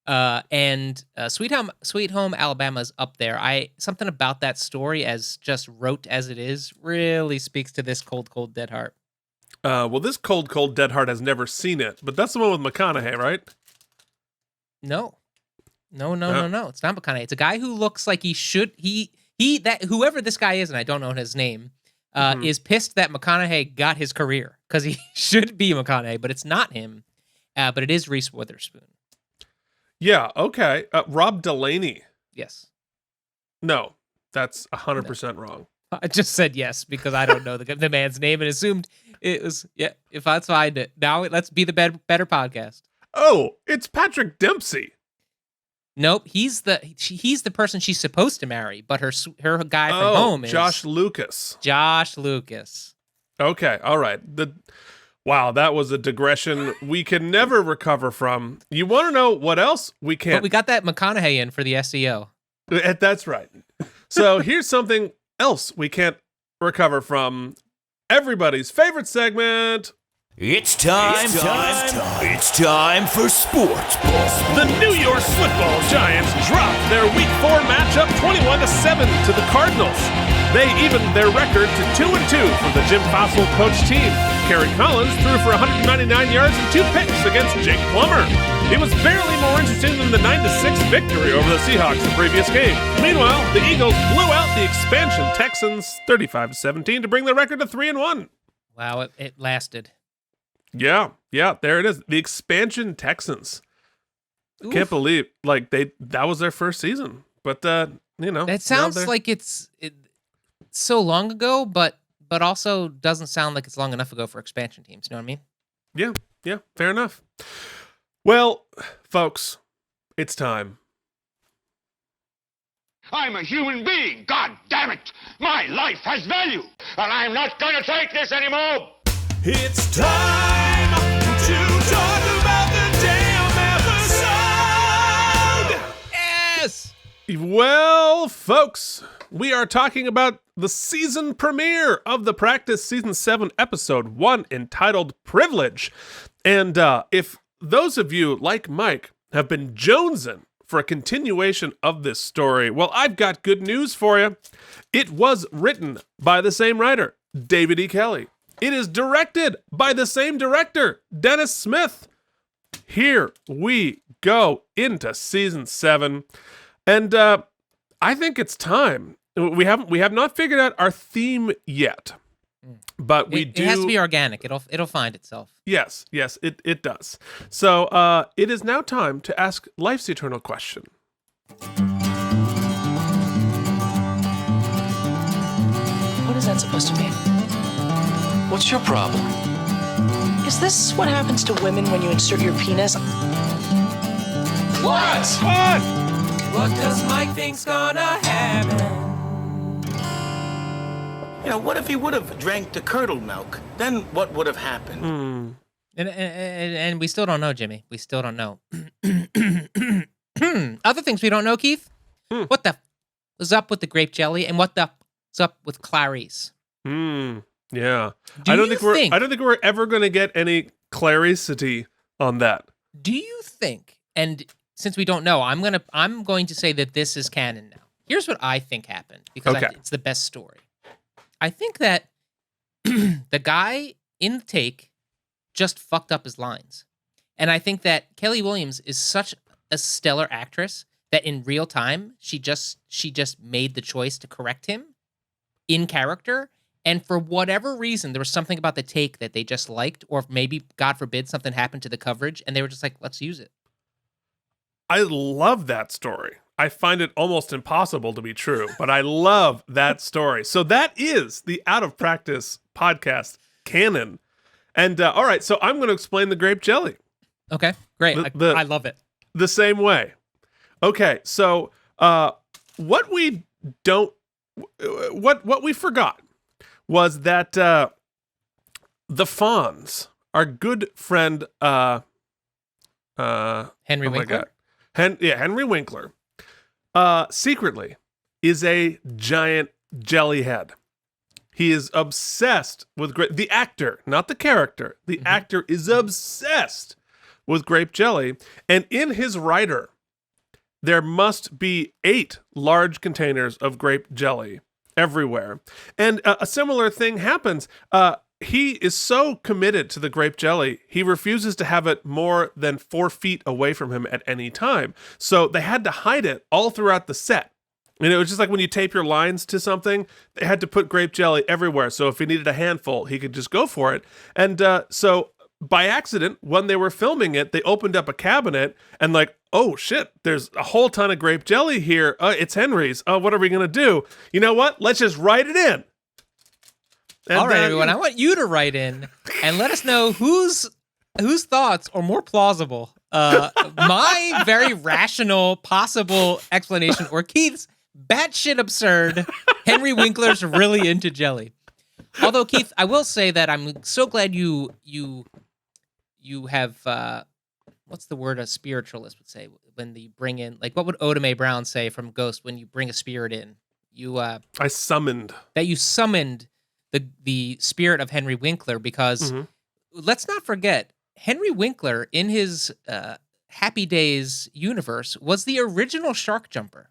And Sweet Home Alabama's up there. Something about that story, as just rote as it is, really speaks to this Cold, Cold, Dead Heart. Well, this Cold, Cold, Dead Heart has never seen it, but that's the one with McConaughey, right? No. It's not McConaughey. It's a guy who looks like he should. That whoever this guy is, and I don't know his name, is pissed that McConaughey got his career because he should be McConaughey, but it's not him. But it is Reese Witherspoon. Yeah. Okay. Rob Delaney. Yes. No, that's 100% wrong. I just said yes because I don't know the man's name and assumed it was. Yeah. If that's fine, now let's be the better podcast. Oh, it's Patrick Dempsey. Nope, he's the person she's supposed to marry, but her guy from home is Josh Lucas. Josh Lucas. Okay, all right. Wow, that was a digression we can never recover from. You want to know what else we can't? But we got that McConaughey in for the SEO. That's right. So here's something else we can't recover from. Everybody's favorite segment. It's time for sports ball. The New York Football Giants dropped their Week 4 matchup 21-7 to the Cardinals. They evened their record to 2-2 for the Jim Fossil coach team. Kerry Collins threw for 199 yards and 2 picks against Jake Plummer. It was barely more interesting than the 9-6 victory over the Seahawks the previous game. Meanwhile, the Eagles blew out the expansion Texans 35-17 to bring their record to 3-1. Wow, it lasted. Yeah, there it is. The expansion Texans. Oof. Can't believe that was their first season. But It sounds like it's so long ago, but also doesn't sound like it's long enough ago for expansion teams. You know what I mean? Yeah, fair enough. Well, folks, it's time. I'm a human being, god damn it! My life has value, and I'm not gonna take this anymore! It's time to talk about the damn episode! Yes! Well, folks, we are talking about the season premiere of The Practice Season 7, Episode 1, entitled Privilege. And if those of you, like Mike, have been jonesing for a continuation of this story, well, I've got good news for you. It was written by the same writer, David E. Kelley. It is directed by the same director, Dennis Smith. Here we go into season 7. And I think it's time. We have not figured out our theme yet. But it has to be organic. It'll find itself. Yes, it does. So it is now time to ask life's eternal question. What is that supposed to mean? What's your problem? Is this what happens to women when you insert your penis? What? What does Mike think's gonna happen? You know, what if he would have drank the curdled milk? Then what would have happened? And we still don't know, Jimmy. We still don't know. Other things we don't know, Keith. What the was up with the grape jelly, and what the was up with Clarice? Yeah. I don't think we're ever going to get any clarity on that. Do you think? And since we don't know, I'm going to say that this is canon now. Here's what I think happened because it's the best story. I think that the guy in the take just fucked up his lines. And I think that Kelly Williams is such a stellar actress that in real time she just made the choice to correct him in character. And for whatever reason, there was something about the take that they just liked, or maybe, God forbid, something happened to the coverage, and they were just like, let's use it. I love that story. I find it almost impossible to be true, but I love that story. So that is the Out of Practice podcast canon. And all right, so I'm going to explain the grape jelly. Okay, great. I love it. The same way. Okay, so what we forgot was that the Fonz, our good friend Henry Winkler. Henry Winkler, secretly is a giant jelly head. He is obsessed with the actor, not the character. The actor is obsessed with grape jelly. And in his writer, there must be 8 large containers of grape jelly everywhere. And a similar thing happens. He is so committed to the grape jelly, he refuses to have it more than 4 feet away from him at any time. So they had to hide it all throughout the set. And it was just like when you tape your lines to something, they had to put grape jelly everywhere. So if he needed a handful, he could just go for it. And so by accident, when they were filming it, they opened up a cabinet and like, oh shit, there's a whole ton of grape jelly here. It's Henry's. What are we going to do? You know what? Let's just write it in. And all right, everyone, I want you to write in and let us know whose thoughts are more plausible. My very rational possible explanation or Keith's batshit absurd, Henry Winkler's really into jelly. Although, Keith, I will say that I'm so glad you have, what's the word a spiritualist would say when you bring in, like, what would Oda Mae Brown say from Ghost when you bring a spirit in? I summoned. That you summoned the spirit of Henry Winkler because let's not forget, Henry Winkler in his Happy Days universe was the original shark jumper.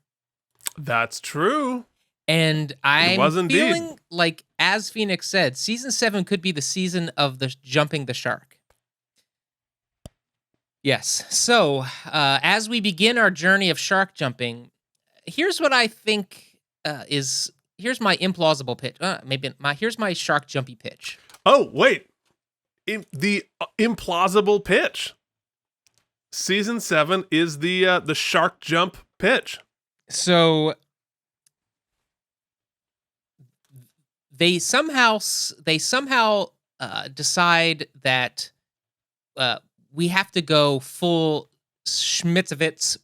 That's true. And I'm indeed. feeling like, as Phoenix said, season 7 could be the season of the jumping the shark. Yes. So as we begin our journey of shark jumping, here's what I think here's my implausible pitch. Here's my shark jumpy pitch. Oh, wait. The implausible pitch. Season 7 is the shark jump pitch. So they somehow decide that we have to go full Schmitzovitz.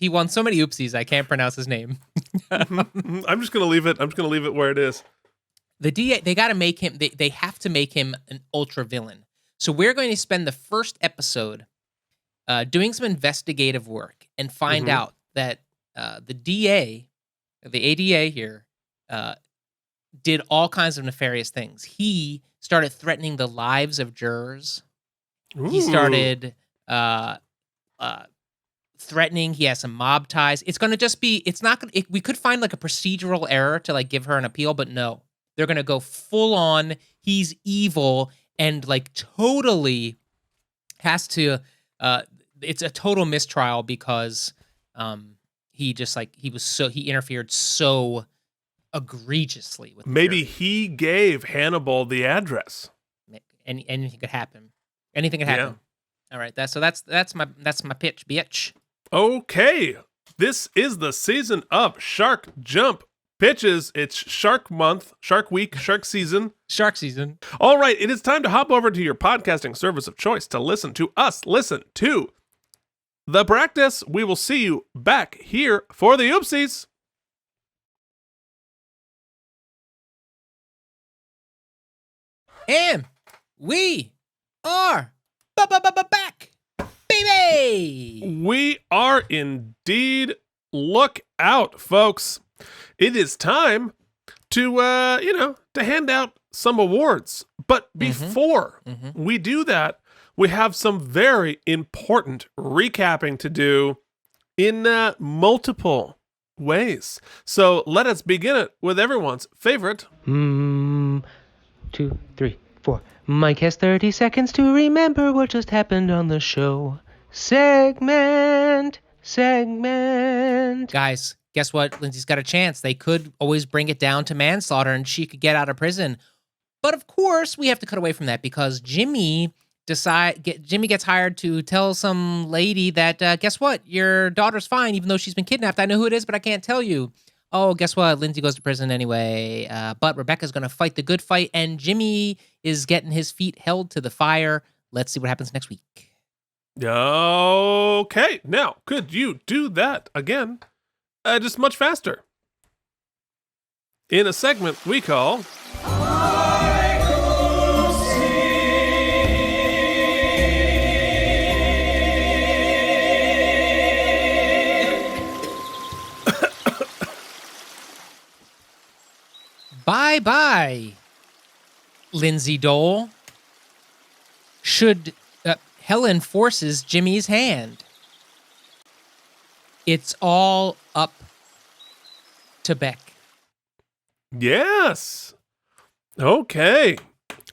He won so many oopsies I can't pronounce his name. I'm just gonna leave it. I'm just gonna leave it where it is. The DA, they got to make him. They have to make him an ultra villain. So we're going to spend the first episode doing some investigative work and find out that the DA, the ADA here, did all kinds of nefarious things. He started threatening the lives of jurors. Ooh. He started threatening. He has some mob ties. It's going to just be. It's not going. We could find like a procedural error to like give her an appeal, but no, they're going to go full on. He's evil and like totally has to. It's a total mistrial because he just like he interfered so egregiously with maybe he gave Hannibal the address. Anything could happen. Anything could happen. Yeah. All right, that's my pitch, bitch. Okay, this is the season of Shark Jump pitches. It's Shark Month, Shark Week, Shark Season. Shark Season. All right, it is time to hop over to your podcasting service of choice to listen to us. Listen to The Practice. We will see you back here for the oopsies. And we are back, baby. We are indeed. Look out, folks. It is time to, to hand out some awards. But before we do that, we have some very important recapping to do in multiple ways. So let us begin it with everyone's favorite. 2, 3, 4. Mike has 30 seconds to remember what just happened on the show. Segment. Guys, guess what? Lindsay's got a chance. They could always bring it down to manslaughter and she could get out of prison. But of course, we have to cut away from that because Jimmy gets hired to tell some lady that, guess what? Your daughter's fine, even though she's been kidnapped. I know who it is, but I can't tell you. Oh, guess what? Lindsay goes to prison anyway. But Rebecca's going to fight the good fight, and Jimmy is getting his feet held to the fire. Let's see what happens next week. Okay. Now, could you do that again? Just much faster. In a segment we call... Bye-bye, Lindsay Dole. Should Helen forces Jimmy's hand. It's all up to Beck. Yes. Okay.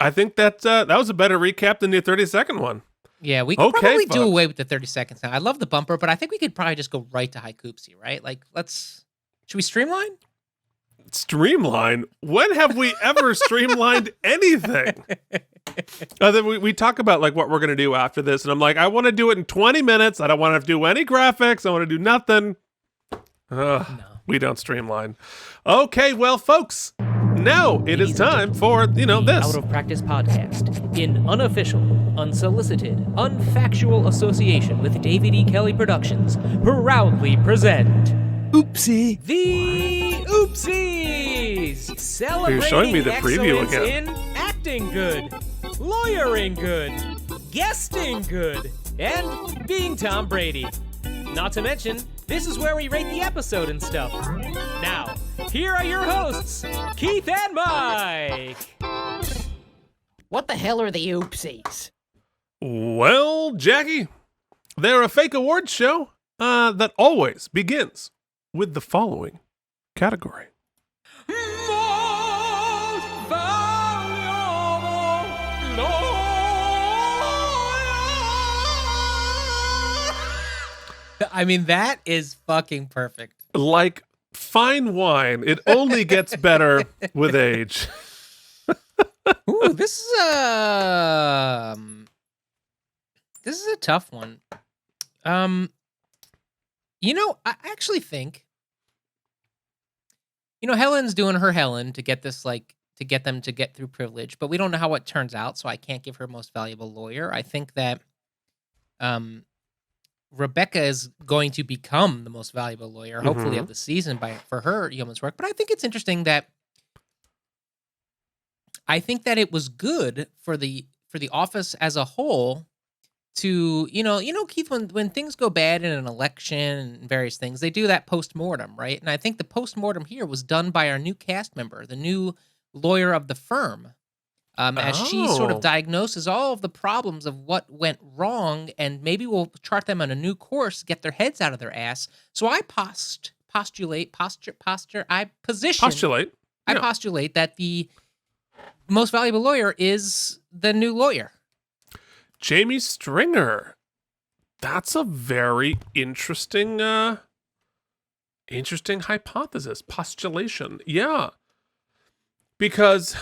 I think that was a better recap than the 30-second one. Yeah, we could probably do folks. away with the 30 seconds now. I love the bumper, but I think we could probably just go right to Haikupsi, right? Like, should we streamline? Streamline? When have we ever streamlined anything? Then we talk about like what we're going to do after this, and I'm like, I want to do it in 20 minutes. I don't want to do any graphics. I want to do nothing. No. We don't streamline. Okay, well, folks, now it is time for, this. Out of Practice podcast, in unofficial, unsolicited, unfactual association with David E. Kelly Productions, proudly present Oopsie. The Oopsies! Celebrating You're showing me the preview excellence again. in acting good, lawyering good, guesting good, and being Tom Brady. Not to mention, this is where we rate the episode and stuff. Now, here are your hosts, Keith and Mike. What the hell are the Oopsies? Well, Jackie, they're a fake awards show that always begins with the following category. I mean, that is fucking perfect. Like fine wine, it only gets better with age. Ooh, this is a tough one. I actually think, Helen's doing her Helen to get this, to get them to get through privilege, but we don't know how it turns out, so I can't give her most valuable lawyer. I think that, Rebecca is going to become the most valuable lawyer, hopefully, of the season for her yeoman's work. But I think it's interesting that it was good for the office as a whole to, Keith, when things go bad in an election and various things, they do that post-mortem, right? And I think the post-mortem here was done by our new cast member, the new lawyer of the firm. As she sort of diagnoses all of the problems of what went wrong, and maybe we'll chart them on a new course, get their heads out of their ass. So I postulate that the most valuable lawyer is the new lawyer. Jamie Stringer. That's a very interesting hypothesis, postulation. Yeah. Because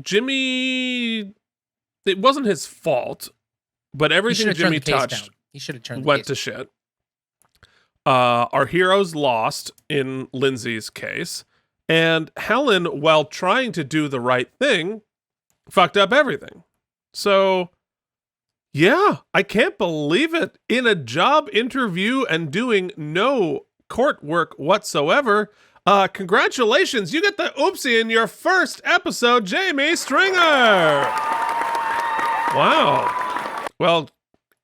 Jimmy, it wasn't his fault, but everything Jimmy touched went to shit. Our heroes lost in Lindsay's case, and Helen, while trying to do the right thing, fucked up everything. So, yeah, I can't believe it. In a job interview and doing no court work whatsoever, congratulations, you get the oopsie in your first episode, Jamie Stringer. Wow. Well,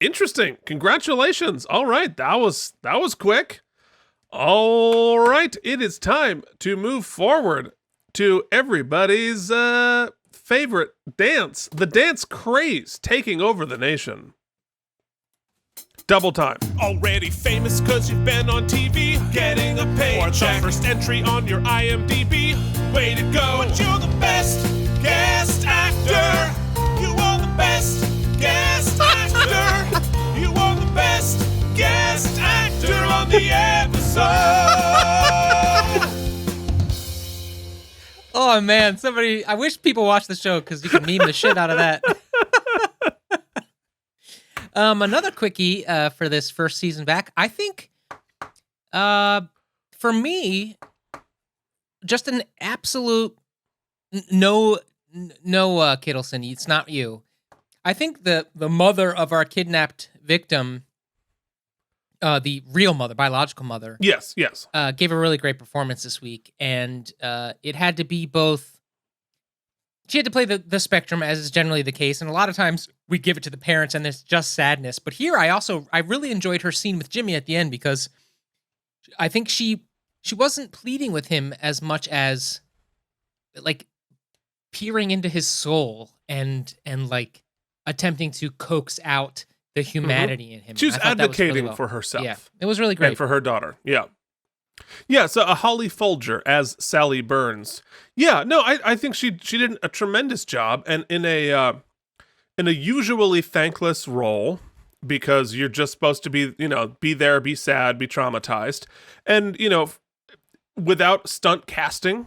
interesting. Congratulations. All right, that was quick. All right, it is time to move forward to everybody's favorite dance, the dance craze taking over the nation. Double time. Already famous cause you've been on TV, getting a paycheck, or the first entry on your IMDb. Way to go, but you're the best guest actor. You are the best guest actor. You are the best guest actor on the episode. Oh man, I wish people watch the show because you can meme the shit out of that. Another quickie for this first season back. I think, for me, just an absolute no, Kittleson, it's not you. I think the mother of our kidnapped victim, the real mother, biological mother, yes, gave a really great performance this week, and it had to be both. She had to play the spectrum, as is generally the case, and a lot of times we give it to the parents and it's just sadness. But here I really enjoyed her scene with Jimmy at the end because I think she wasn't pleading with him as much as like peering into his soul and like attempting to coax out the humanity in him. She was I thought that was really advocating well. for herself. Yeah, it was really great. And for her daughter. Yeah. Yeah, so Holly Folger as Sally Burns. Yeah, no, I think she did a tremendous job, and in a usually thankless role, because you're just supposed to be, be there, be sad, be traumatized, and without stunt casting,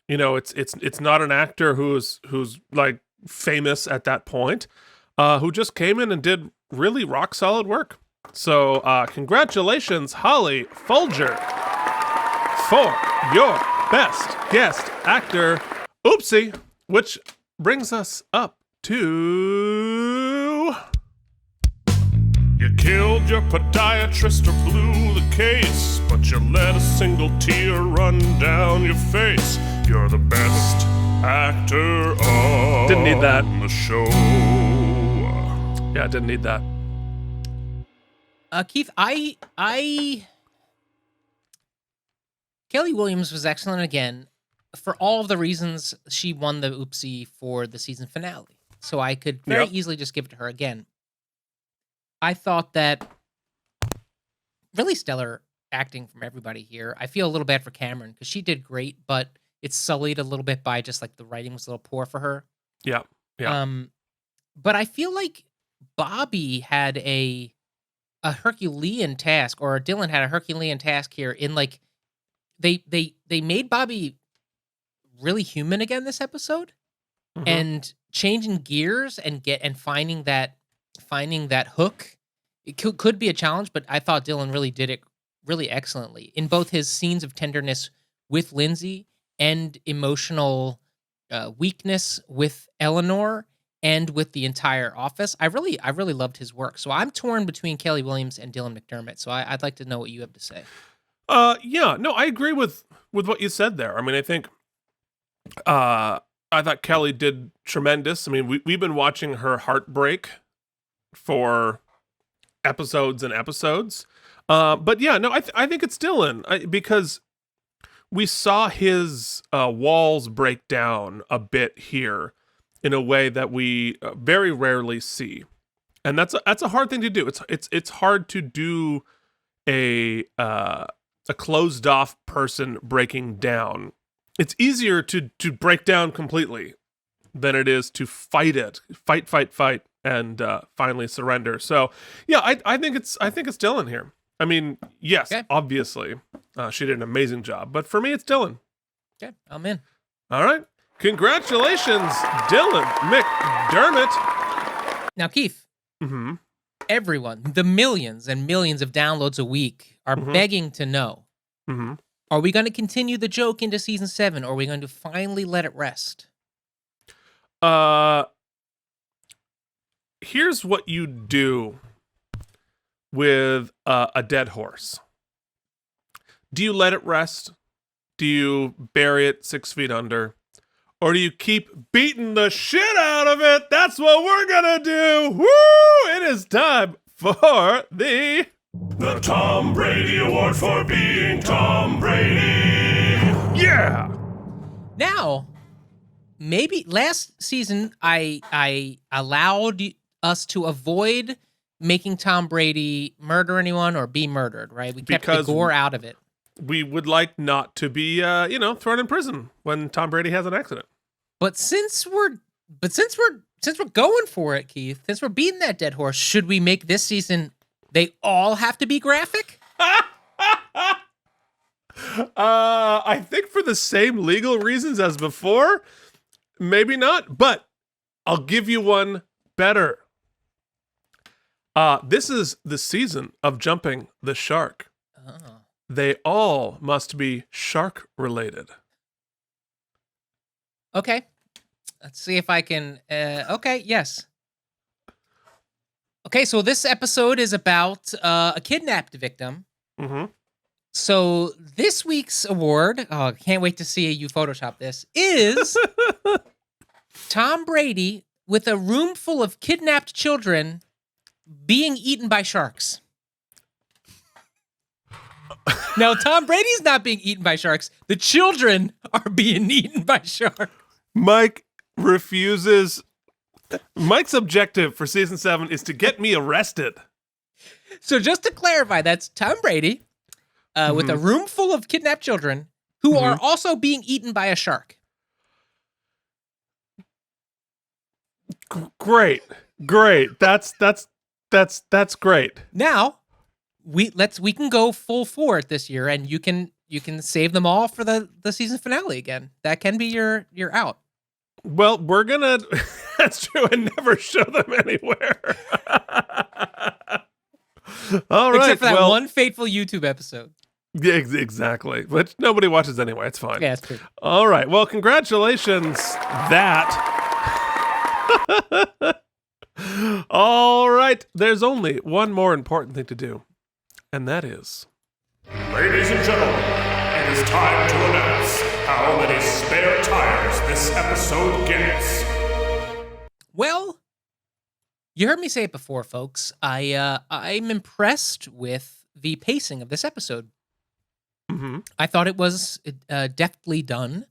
it's not an actor who's like famous at that point, who just came in and did really rock solid work. So congratulations, Holly Folger, for your best guest actor, Oopsie, which brings us up to... You killed your podiatrist or blew the case, but you let a single tear run down your face. You're the best actor on Didn't need that. the show. Yeah, I didn't need that. Keith, Kelly Williams was excellent again for all of the reasons she won the Oopsie for the season finale. So I could very easily just give it to her again. I thought that really stellar acting from everybody here. I feel a little bad for Cameron because she did great, but it's sullied a little bit by just like the writing was a little poor for her. Yeah. Yeah. But I feel like Bobby had a Herculean task, or Dylan had a Herculean task here in like they made Bobby really human again this episode, and changing gears and finding that hook. It could be a challenge, but I thought Dylan really did it really excellently in both his scenes of tenderness with Lindsay and emotional weakness with Eleanor and with the entire office. I really loved his work. So I'm torn between Kelly Williams and Dylan McDermott. So I'd like to know what you have to say. Yeah, no, I agree with what you said there. I mean, I think I thought Kelly did tremendous. I mean, we've been watching her heartbreak for episodes and episodes. But yeah, no, I think it's Dylan because we saw his walls break down a bit here in a way that we very rarely see, and that's a hard thing to do. It's hard to do a closed off person breaking down. It's easier to break down completely than it is to fight, and finally surrender. So yeah, I think it's Dylan here. I mean, yes, obviously, she did an amazing job, but for me, it's Dylan. Okay, I'm in. All right, congratulations, Dylan McDermott. Now, Keith, everyone, the millions and millions of downloads a week are begging to know: are we going to continue the joke into season 7, or are we going to finally let it rest? Here's what you do with a dead horse. Do you let it rest? Do you bury it 6 feet under? Or do you keep beating the shit out of it? That's what we're gonna do. Woo! It is time for the Tom Brady Award for being Tom Brady. Yeah! Now, maybe last season I allowed us to avoid making Tom Brady murder anyone or be murdered, right? We kept the gore out of it. We would like not to be, thrown in prison when Tom Brady has an accident. But since we're going for it, Keith, since we're beating that dead horse, should we make this season they all have to be graphic? I think for the same legal reasons as before, maybe not, but I'll give you one better. This is the season of jumping the shark. Oh. They all must be shark related. Okay. Let's see if I can. Okay, yes. Okay, so this episode is about a kidnapped victim. So this week's award, I can't wait to see you Photoshop this, is Tom Brady with a room full of kidnapped children being eaten by sharks. Now, Tom Brady's not being eaten by sharks. The children are being eaten by sharks. Mike refuses. Mike's objective for season 7 is to get me arrested. So just to clarify, that's Tom Brady with a room full of kidnapped children who are also being eaten by a shark. Great. That's great. Now, we can go full forward this year, and you can save them all for the season finale again. That can be your out. Well, we're gonna. That's true. And never show them anywhere. All right. Except for that one fateful YouTube episode. Yeah, exactly. But nobody watches anyway. It's fine. Yeah, it's true. All right. Well, congratulations. That. All right. There's only one more important thing to do, and that is. Ladies and gentlemen, it is time to announce how many spare tires this episode gets. Well, you heard me say it before, folks. I'm impressed with the pacing of this episode. I thought it was deftly done.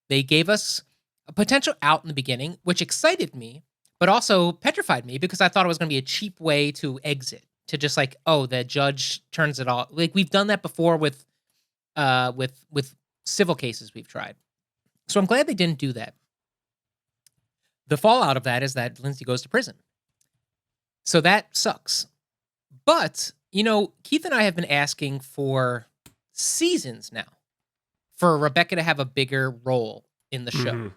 They gave us a potential out in the beginning, which excited me, but also petrified me because I thought it was going to be a cheap way to exit. To just like, oh, the judge turns it off. Like we've done that before with civil cases we've tried. So I'm glad they didn't do that. The fallout of that is that Lindsay goes to prison. So that sucks. But, Keith and I have been asking for seasons now for Rebecca to have a bigger role in the show.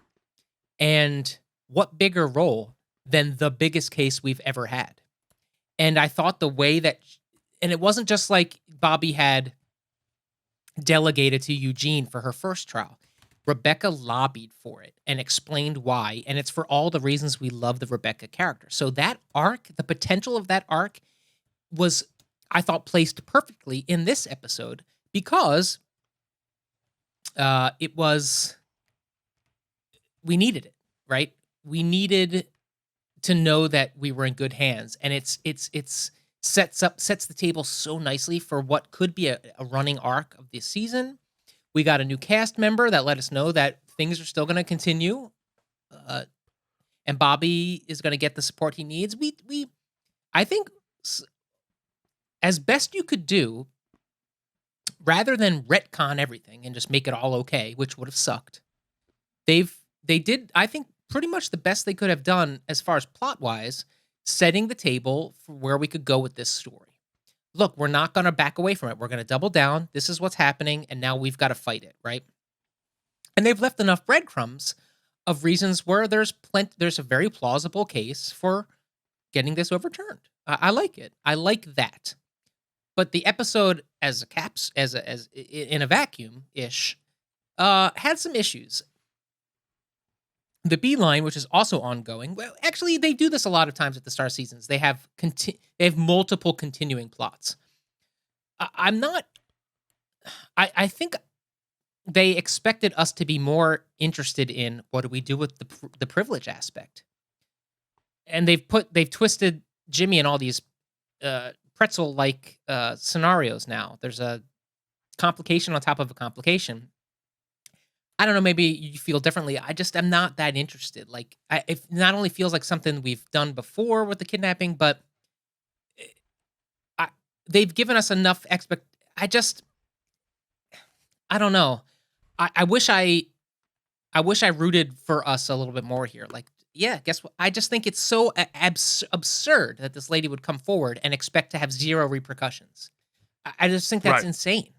And what bigger role than the biggest case we've ever had? And I thought the way that, and it wasn't just like Bobby had delegated to Eugene for her first trial. Rebecca lobbied for it and explained why. And it's for all the reasons we love the Rebecca character. So that arc, the potential of that arc was, I thought, placed perfectly in this episode because we needed it, right? We needed to know that we were in good hands, and it's sets the table so nicely for what could be a running arc of this season. We got a new cast member that let us know that things are still going to continue, and Bobby is going to get the support he needs. I think, as best you could do, rather than retcon everything and just make it all okay, which would have sucked. They did, I think, pretty much the best they could have done as far as plot-wise, setting the table for where we could go with this story. Look, we're not going to back away from it. We're going to double down. This is what's happening, and now we've got to fight it, right? And they've left enough breadcrumbs of reasons where there's a very plausible case for getting this overturned. I like it. I like that. But the episode as in a vacuum-ish had some issues. The Beeline, which is also ongoing. Well, actually, they do this a lot of times at the Star seasons. They have multiple continuing plots. I think they expected us to be more interested in what do we do with the privilege aspect, and they've twisted Jimmy in all these pretzel-like scenarios. Now there's a complication on top of a complication. I don't know, maybe you feel differently. I'm not that interested. Like, it not only feels like something we've done before with the kidnapping, but they've given us enough I don't know. I wish I rooted for us a little bit more here. Like, yeah, guess what? I just think it's so absurd that this lady would come forward and expect to have zero repercussions. I just think that's insane.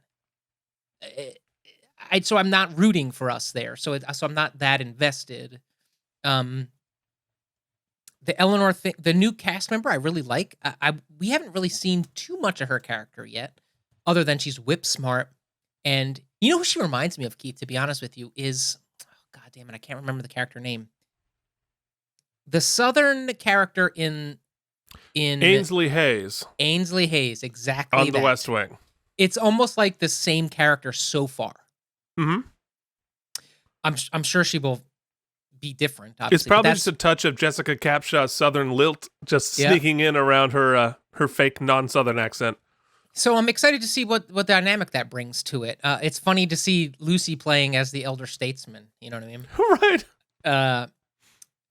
So I'm not rooting for us there. So I'm not that invested. The Eleanor thing, the new cast member, I really like. We haven't really seen too much of her character yet, other than she's whip smart. And you know who she reminds me of, Keith, to be honest with you, is, God damn it, I can't remember the character name. The Southern character in Ainsley Hayes. Ainsley Hayes, exactly. On The West Wing. It's almost like the same character so far. I'm sure she will be different. Obviously. It's probably just a touch of Jessica Capshaw's Southern lilt just sneaking in around her fake non-Southern accent. So I'm excited to see what dynamic that brings to it. It's funny to see Lucy playing as the elder statesman. You know what I mean? Right.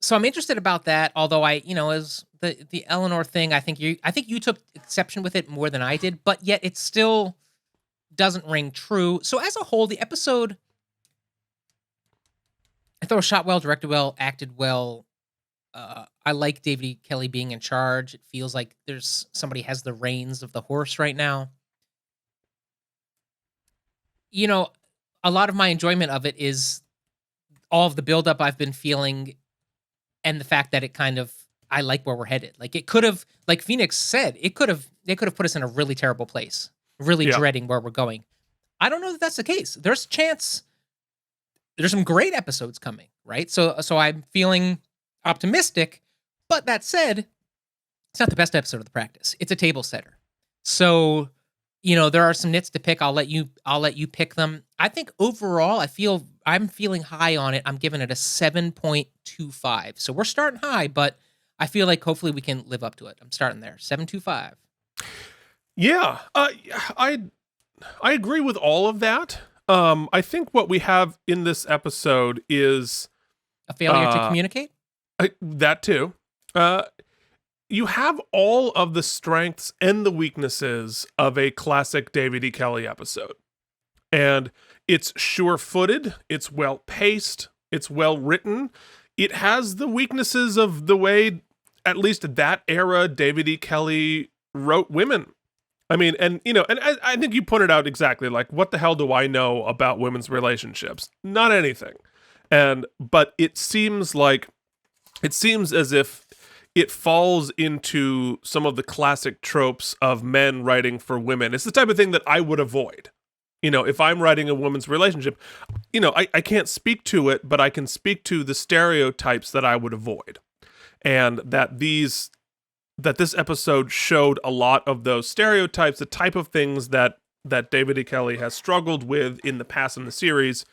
So I'm interested about that. Although as the Eleanor thing, I think you took exception with it more than I did, but yet it still doesn't ring true. So as a whole, the episode, I thought it was shot well, directed well, acted well. I like David E. Kelly being in charge. It feels like there's somebody has the reins of the horse right now. A lot of my enjoyment of it is all of the buildup I've been feeling, and the fact that I like where we're headed. Like it could have, like Phoenix said, they could have put us in a really terrible place, really dreading where we're going. I don't know that that's the case. There's a chance. There's some great episodes coming, right? So I'm feeling optimistic, but that said, it's not the best episode of The Practice. It's a table setter. So, there are some nits to pick. I'll let you pick them. I think overall, I'm feeling high on it. I'm giving it a 7.25. So we're starting high, but I feel like hopefully we can live up to it. I'm starting there. 7.25. Yeah. I agree with all of that. I think what we have in this episode is a failure to communicate. That too. You have all of the strengths and the weaknesses of a classic David E. Kelly episode. And it's sure-footed, it's well-paced, it's well-written. It has the weaknesses of the way, at least that era, David E. Kelly wrote women. I mean, and I think you pointed out exactly, like, what the hell do I know about women's relationships? Not anything. But it seems as if it falls into some of the classic tropes of men writing for women. It's the type of thing that I would avoid. If I'm writing a woman's relationship, I can't speak to it, but I can speak to the stereotypes that I would avoid. And that this episode showed a lot of those stereotypes, the type of things that David E. Kelly has struggled with in the past in the series,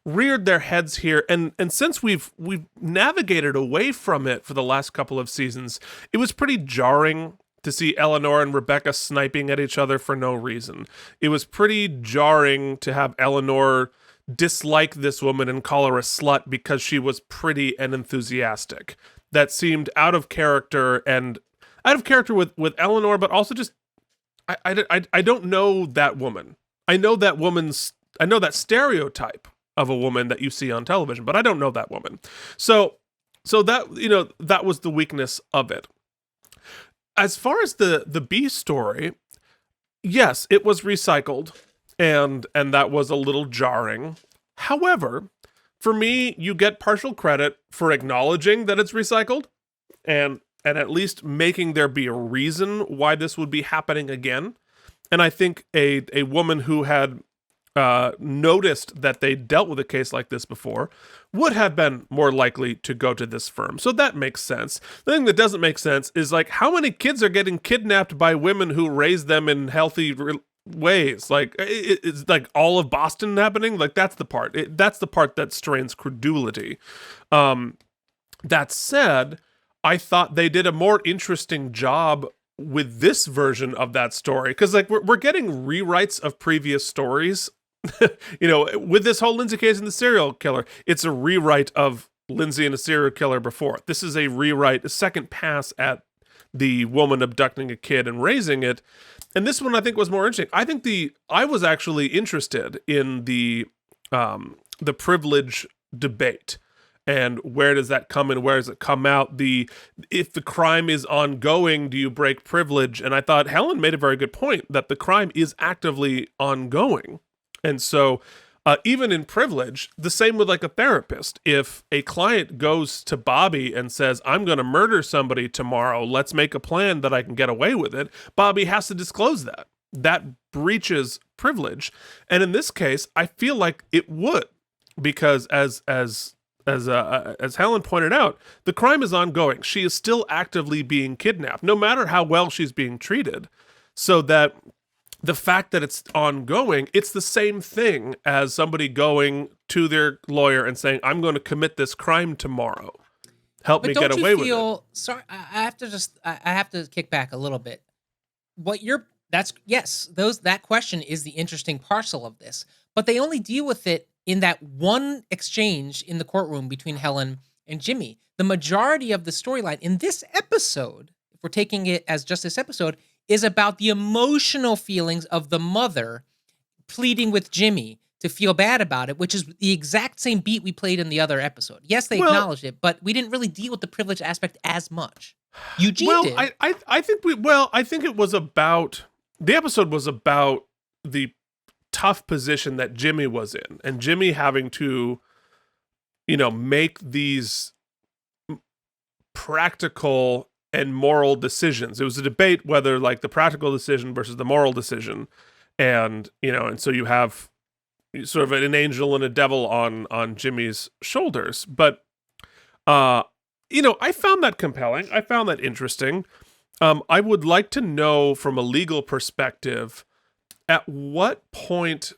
reared their heads here, and since we've navigated away from it for the last couple of seasons, it was pretty jarring to see Eleanor and Rebecca sniping at each other for no reason. It was pretty jarring to have Eleanor dislike this woman and call her a slut because she was pretty and enthusiastic. That seemed out of character with Eleanor, but also just I don't know that woman. I know that stereotype of a woman that you see on television, but I don't know that woman. So that, that was the weakness of it. As far as the B story, yes, it was recycled, and that was a little jarring. However, for me, you get partial credit for acknowledging that it's recycled, and at least making there be a reason why this would be happening again. And I think a woman who had noticed that they dealt with a case like this before would have been more likely to go to this firm. So that makes sense. The thing that doesn't make sense is, like, how many kids are getting kidnapped by women who raise them in healthy ways? Like, it's like all of Boston happening. Like, that's the part. That's the part that strains credulity. That said, I thought they did a more interesting job with this version of that story, because, like, we're getting rewrites of previous stories. With this whole Lindsay case and the serial killer, it's a rewrite of Lindsay and a serial killer before. This is a rewrite, a second pass at the woman abducting a kid and raising it. And this one I think was more interesting. I was actually interested in the privilege debate. And where does that come in? Where does it come out? If the crime is ongoing, do you break privilege? And I thought Helen made a very good point that the crime is actively ongoing. And so even in privilege, the same with, like, a therapist. If a client goes to Bobby and says, I'm going to murder somebody tomorrow, let's make a plan that I can get away with it, Bobby has to disclose that. That breaches privilege. And in this case, I feel like it would, because as Helen pointed out, the crime is ongoing. She is still actively being kidnapped, no matter how well she's being treated. So that the fact that it's ongoing, it's the same thing as somebody going to their lawyer and saying, I'm going to commit this crime tomorrow. Help me get away with it. Sorry, I have to kick back a little bit. What you're that question is the interesting parcel of this. But they only deal with it in that one exchange in the courtroom between Helen and Jimmy. The majority of the storyline in this episode, if we're taking it as just this episode, is about the emotional feelings of the mother pleading with Jimmy to feel bad about it, which is the exact same beat we played in the other episode. Yes, they acknowledged it, but we didn't really deal with the privilege aspect as much. Eugene did. I think it was about, the episode was about the tough position that Jimmy was in, and Jimmy having to, make these practical and moral decisions. It was a debate whether like the practical decision versus the moral decision. And, and so you have sort of an angel and a devil on Jimmy's shoulders. But, I found that compelling. I found that interesting. I would like to know from a legal perspective, at what point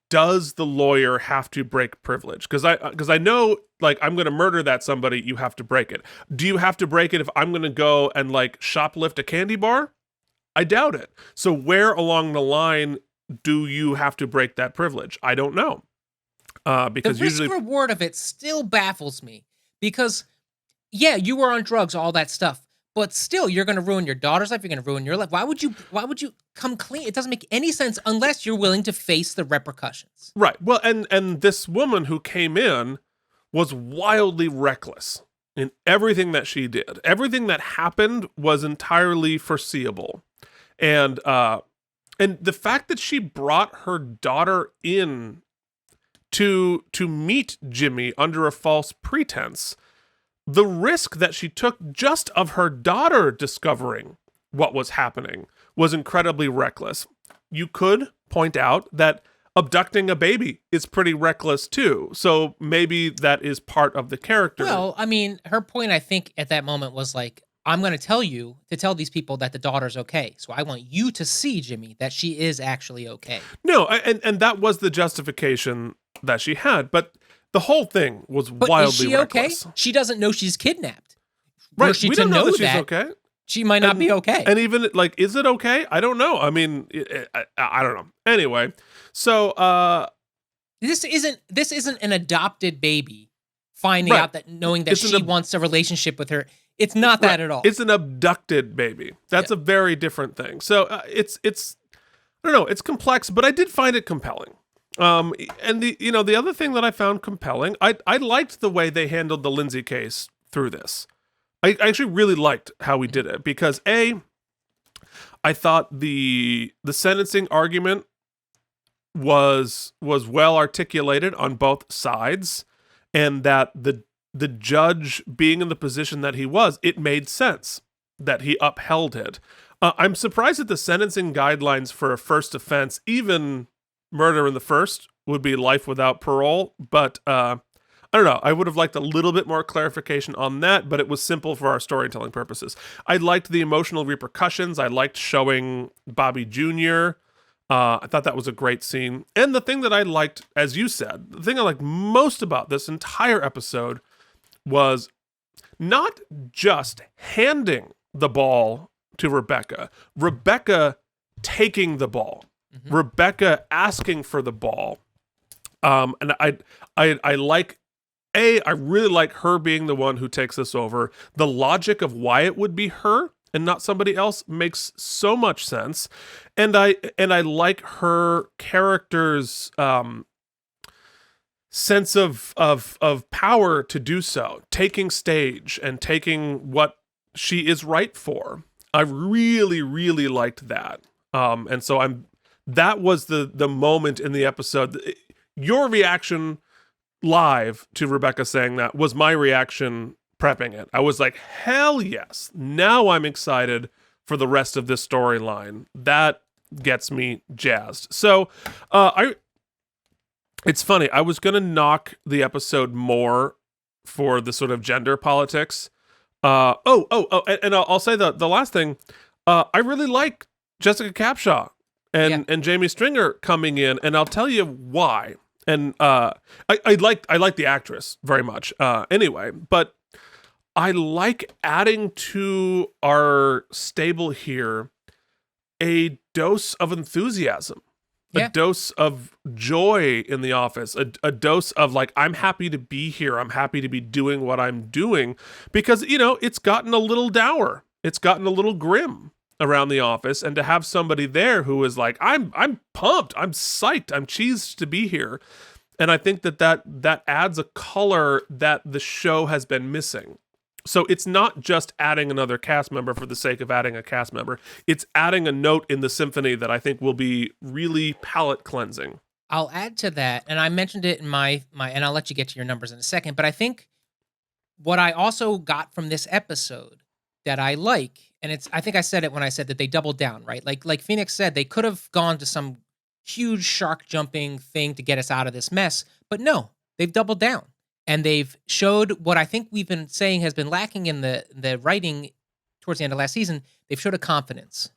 does the lawyer have to break privilege? Because I know, like, I'm going to murder that somebody, you have to break it. Do you have to break it if I'm going to go and, like, shoplift a candy bar? I doubt it. So where along the line do you have to break that privilege? I don't know. Because the risk reward of it still baffles me. Because, yeah, you were on drugs, all that stuff. But still, you're going to ruin your daughter's life. You're going to ruin your life. Why would you come clean? It doesn't make any sense unless you're willing to face the repercussions. Right. Well, and this woman who came in was wildly reckless in everything that she did. Everything that happened was entirely foreseeable. And the fact that she brought her daughter in to meet Jimmy under a false pretense, the risk that she took just of her daughter discovering what was happening was incredibly reckless. You could point out that abducting a baby is pretty reckless too. So maybe that is part of the character. Well, I mean, her point, I think, at that moment was like, I'm going to tell these people that the daughter's okay. So I want you to see, Jimmy, that she is actually okay. No, and that was the justification that she had. But the whole thing was wildly is she reckless. Okay? She doesn't know she's kidnapped. Right, we don't know that she's okay. She might not be okay. And even, like, is it okay? I don't know. I mean, I don't know. Anyway, so this isn't an adopted baby finding out that knowing that she wants a relationship with her. It's not that at all. It's an abducted baby. That's a very different thing. So it's I don't know. It's complex, but I did find it compelling. And the other thing that I found compelling, I liked the way they handled the Lindsay case through this. I actually really liked how we did it because I thought the sentencing argument was well articulated on both sides, and that the judge being in the position that he was, it made sense that he upheld it. I'm surprised that the sentencing guidelines for a first offense, even murder in the first, would be life without parole. But I don't know. I would have liked a little bit more clarification on that, but it was simple for our storytelling purposes. I liked the emotional repercussions. I liked showing Bobby Jr. I thought that was a great scene. And the thing that I liked, as you said, the thing I liked most about this entire episode was not just handing the ball to Rebecca taking the ball, Rebecca asking for the ball. And I like, I really like her being the one who takes this over. The logic of why it would be her and not somebody else makes so much sense. And I like her character's sense of power to do so, taking stage and taking what she is right for. I really, really liked that. And so that was the moment in the episode. Your reaction live to Rebecca saying that was my reaction prepping it. I was like, hell yes. Now I'm excited for the rest of this storyline. That gets me jazzed. So it's funny. I was going to knock the episode more for the sort of gender politics. And I'll say the last thing. I really like Jessica Capshaw and Jamie Stringer coming in, and I'll tell you why. And I like the actress very much. Anyway, but I like adding to our stable here a dose of enthusiasm, a dose of joy in the office, a dose of like, I'm happy to be here. I'm happy to be doing what I'm doing because, it's gotten a little dour. It's gotten a little grim around the office. And to have somebody there who is like, I'm pumped. I'm psyched. I'm cheesed to be here. And I think that adds a color that the show has been missing. So it's not just adding another cast member for the sake of adding a cast member. It's adding a note in the symphony that I think will be really palate cleansing. I'll add to that, and I mentioned it in my and I'll let you get to your numbers in a second, but I think what I also got from this episode that I like, and I think I said it when I said that they doubled down, right? Like Phoenix said, they could have gone to some huge shark jumping thing to get us out of this mess, but no, they've doubled down. And they've showed what I think we've been saying has been lacking in the writing towards the end of last season. They've showed a confidence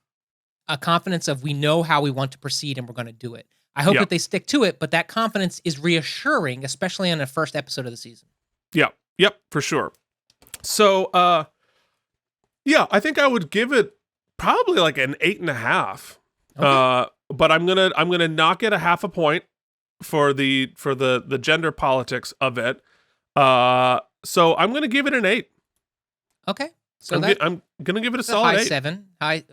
of we know how we want to proceed and we're going to do it. I hope that they stick to it, but that confidence is reassuring, especially on the first episode of the season. Yep, for sure. So, I think I would give it probably like an 8.5. Okay. But I'm gonna knock it a half a point for the gender politics of it. So I'm going to give it an 8. Okay. So I'm going to give it a solid 8. 7. I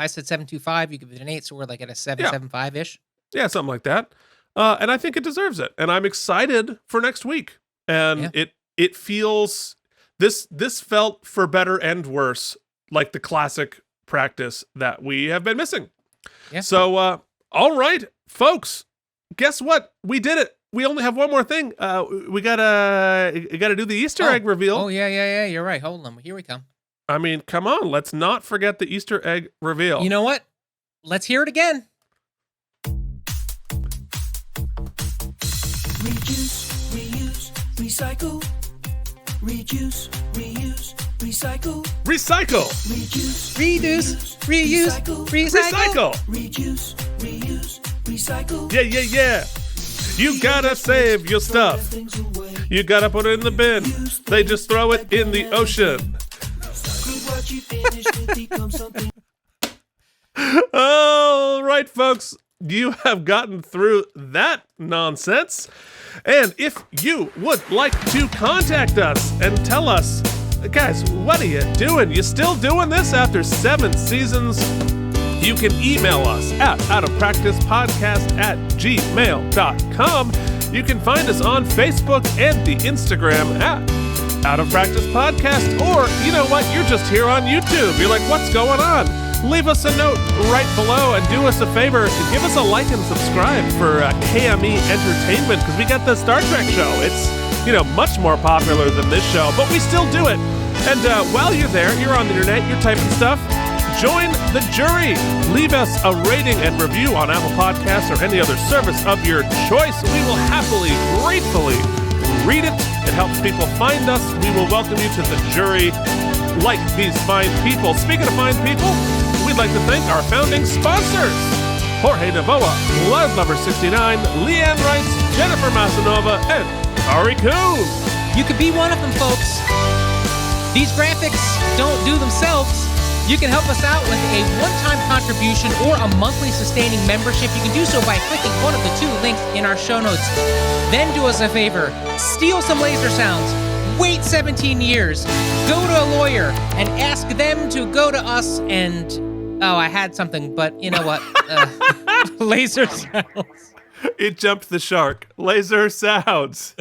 said 7.25. You give it an 8. So we're like at a 7.75-ish. Yeah, something like that. And I think it deserves it. And I'm excited for next week. And it feels, this felt for better and worse like the classic practice that we have been missing. Yeah. So, all right, folks, guess what? We did it. We only have one more thing. We gotta do the Easter egg reveal. Oh yeah. You're right. Hold on. Here we come. I mean, come on. Let's not forget the Easter egg reveal. You know what? Let's hear it again. Reduce, reuse, recycle. Reduce, reuse, recycle. Recycle. Reduce, reuse, recycle. Reduce, reuse, recycle. Yeah. You gotta save your stuff. You gotta put it in the bin. They just throw it in the ocean. All right, folks. You have gotten through that nonsense. And if you would like to contact us and tell us, guys, what are you doing? You still doing this after 7 seasons? You can email us at outofpracticepodcast@gmail.com. You can find us on Facebook and the Instagram at Out of Practice Podcast. Or, you know what, you're just here on YouTube. You're like, what's going on? Leave us a note right below and do us a favor. Give us a like and subscribe for KME Entertainment, because we got the Star Trek show. It's, much more popular than this show, but we still do it. And while you're there, you're on the internet, you're typing stuff. Join the jury. Leave us a rating and review on Apple Podcasts or any other service of your choice. We will happily, gratefully read it. It helps people find us. We will welcome you to the jury like these fine people. Speaking of fine people, we'd like to thank our founding sponsors: Jorge Navoa, Loud Lover 69, Leanne Rice, Jennifer Masanova, and Ari Kuhn. You could be one of them, folks. These graphics don't do themselves. You can help us out with a one-time contribution or a monthly sustaining membership. You can do so by clicking one of the 2 links in our show notes. Then do us a favor. Steal some laser sounds. Wait 17 years. Go to a lawyer and ask them to go to us and... Oh, I had something, but you know what? Laser sounds. It jumped the shark. Laser sounds.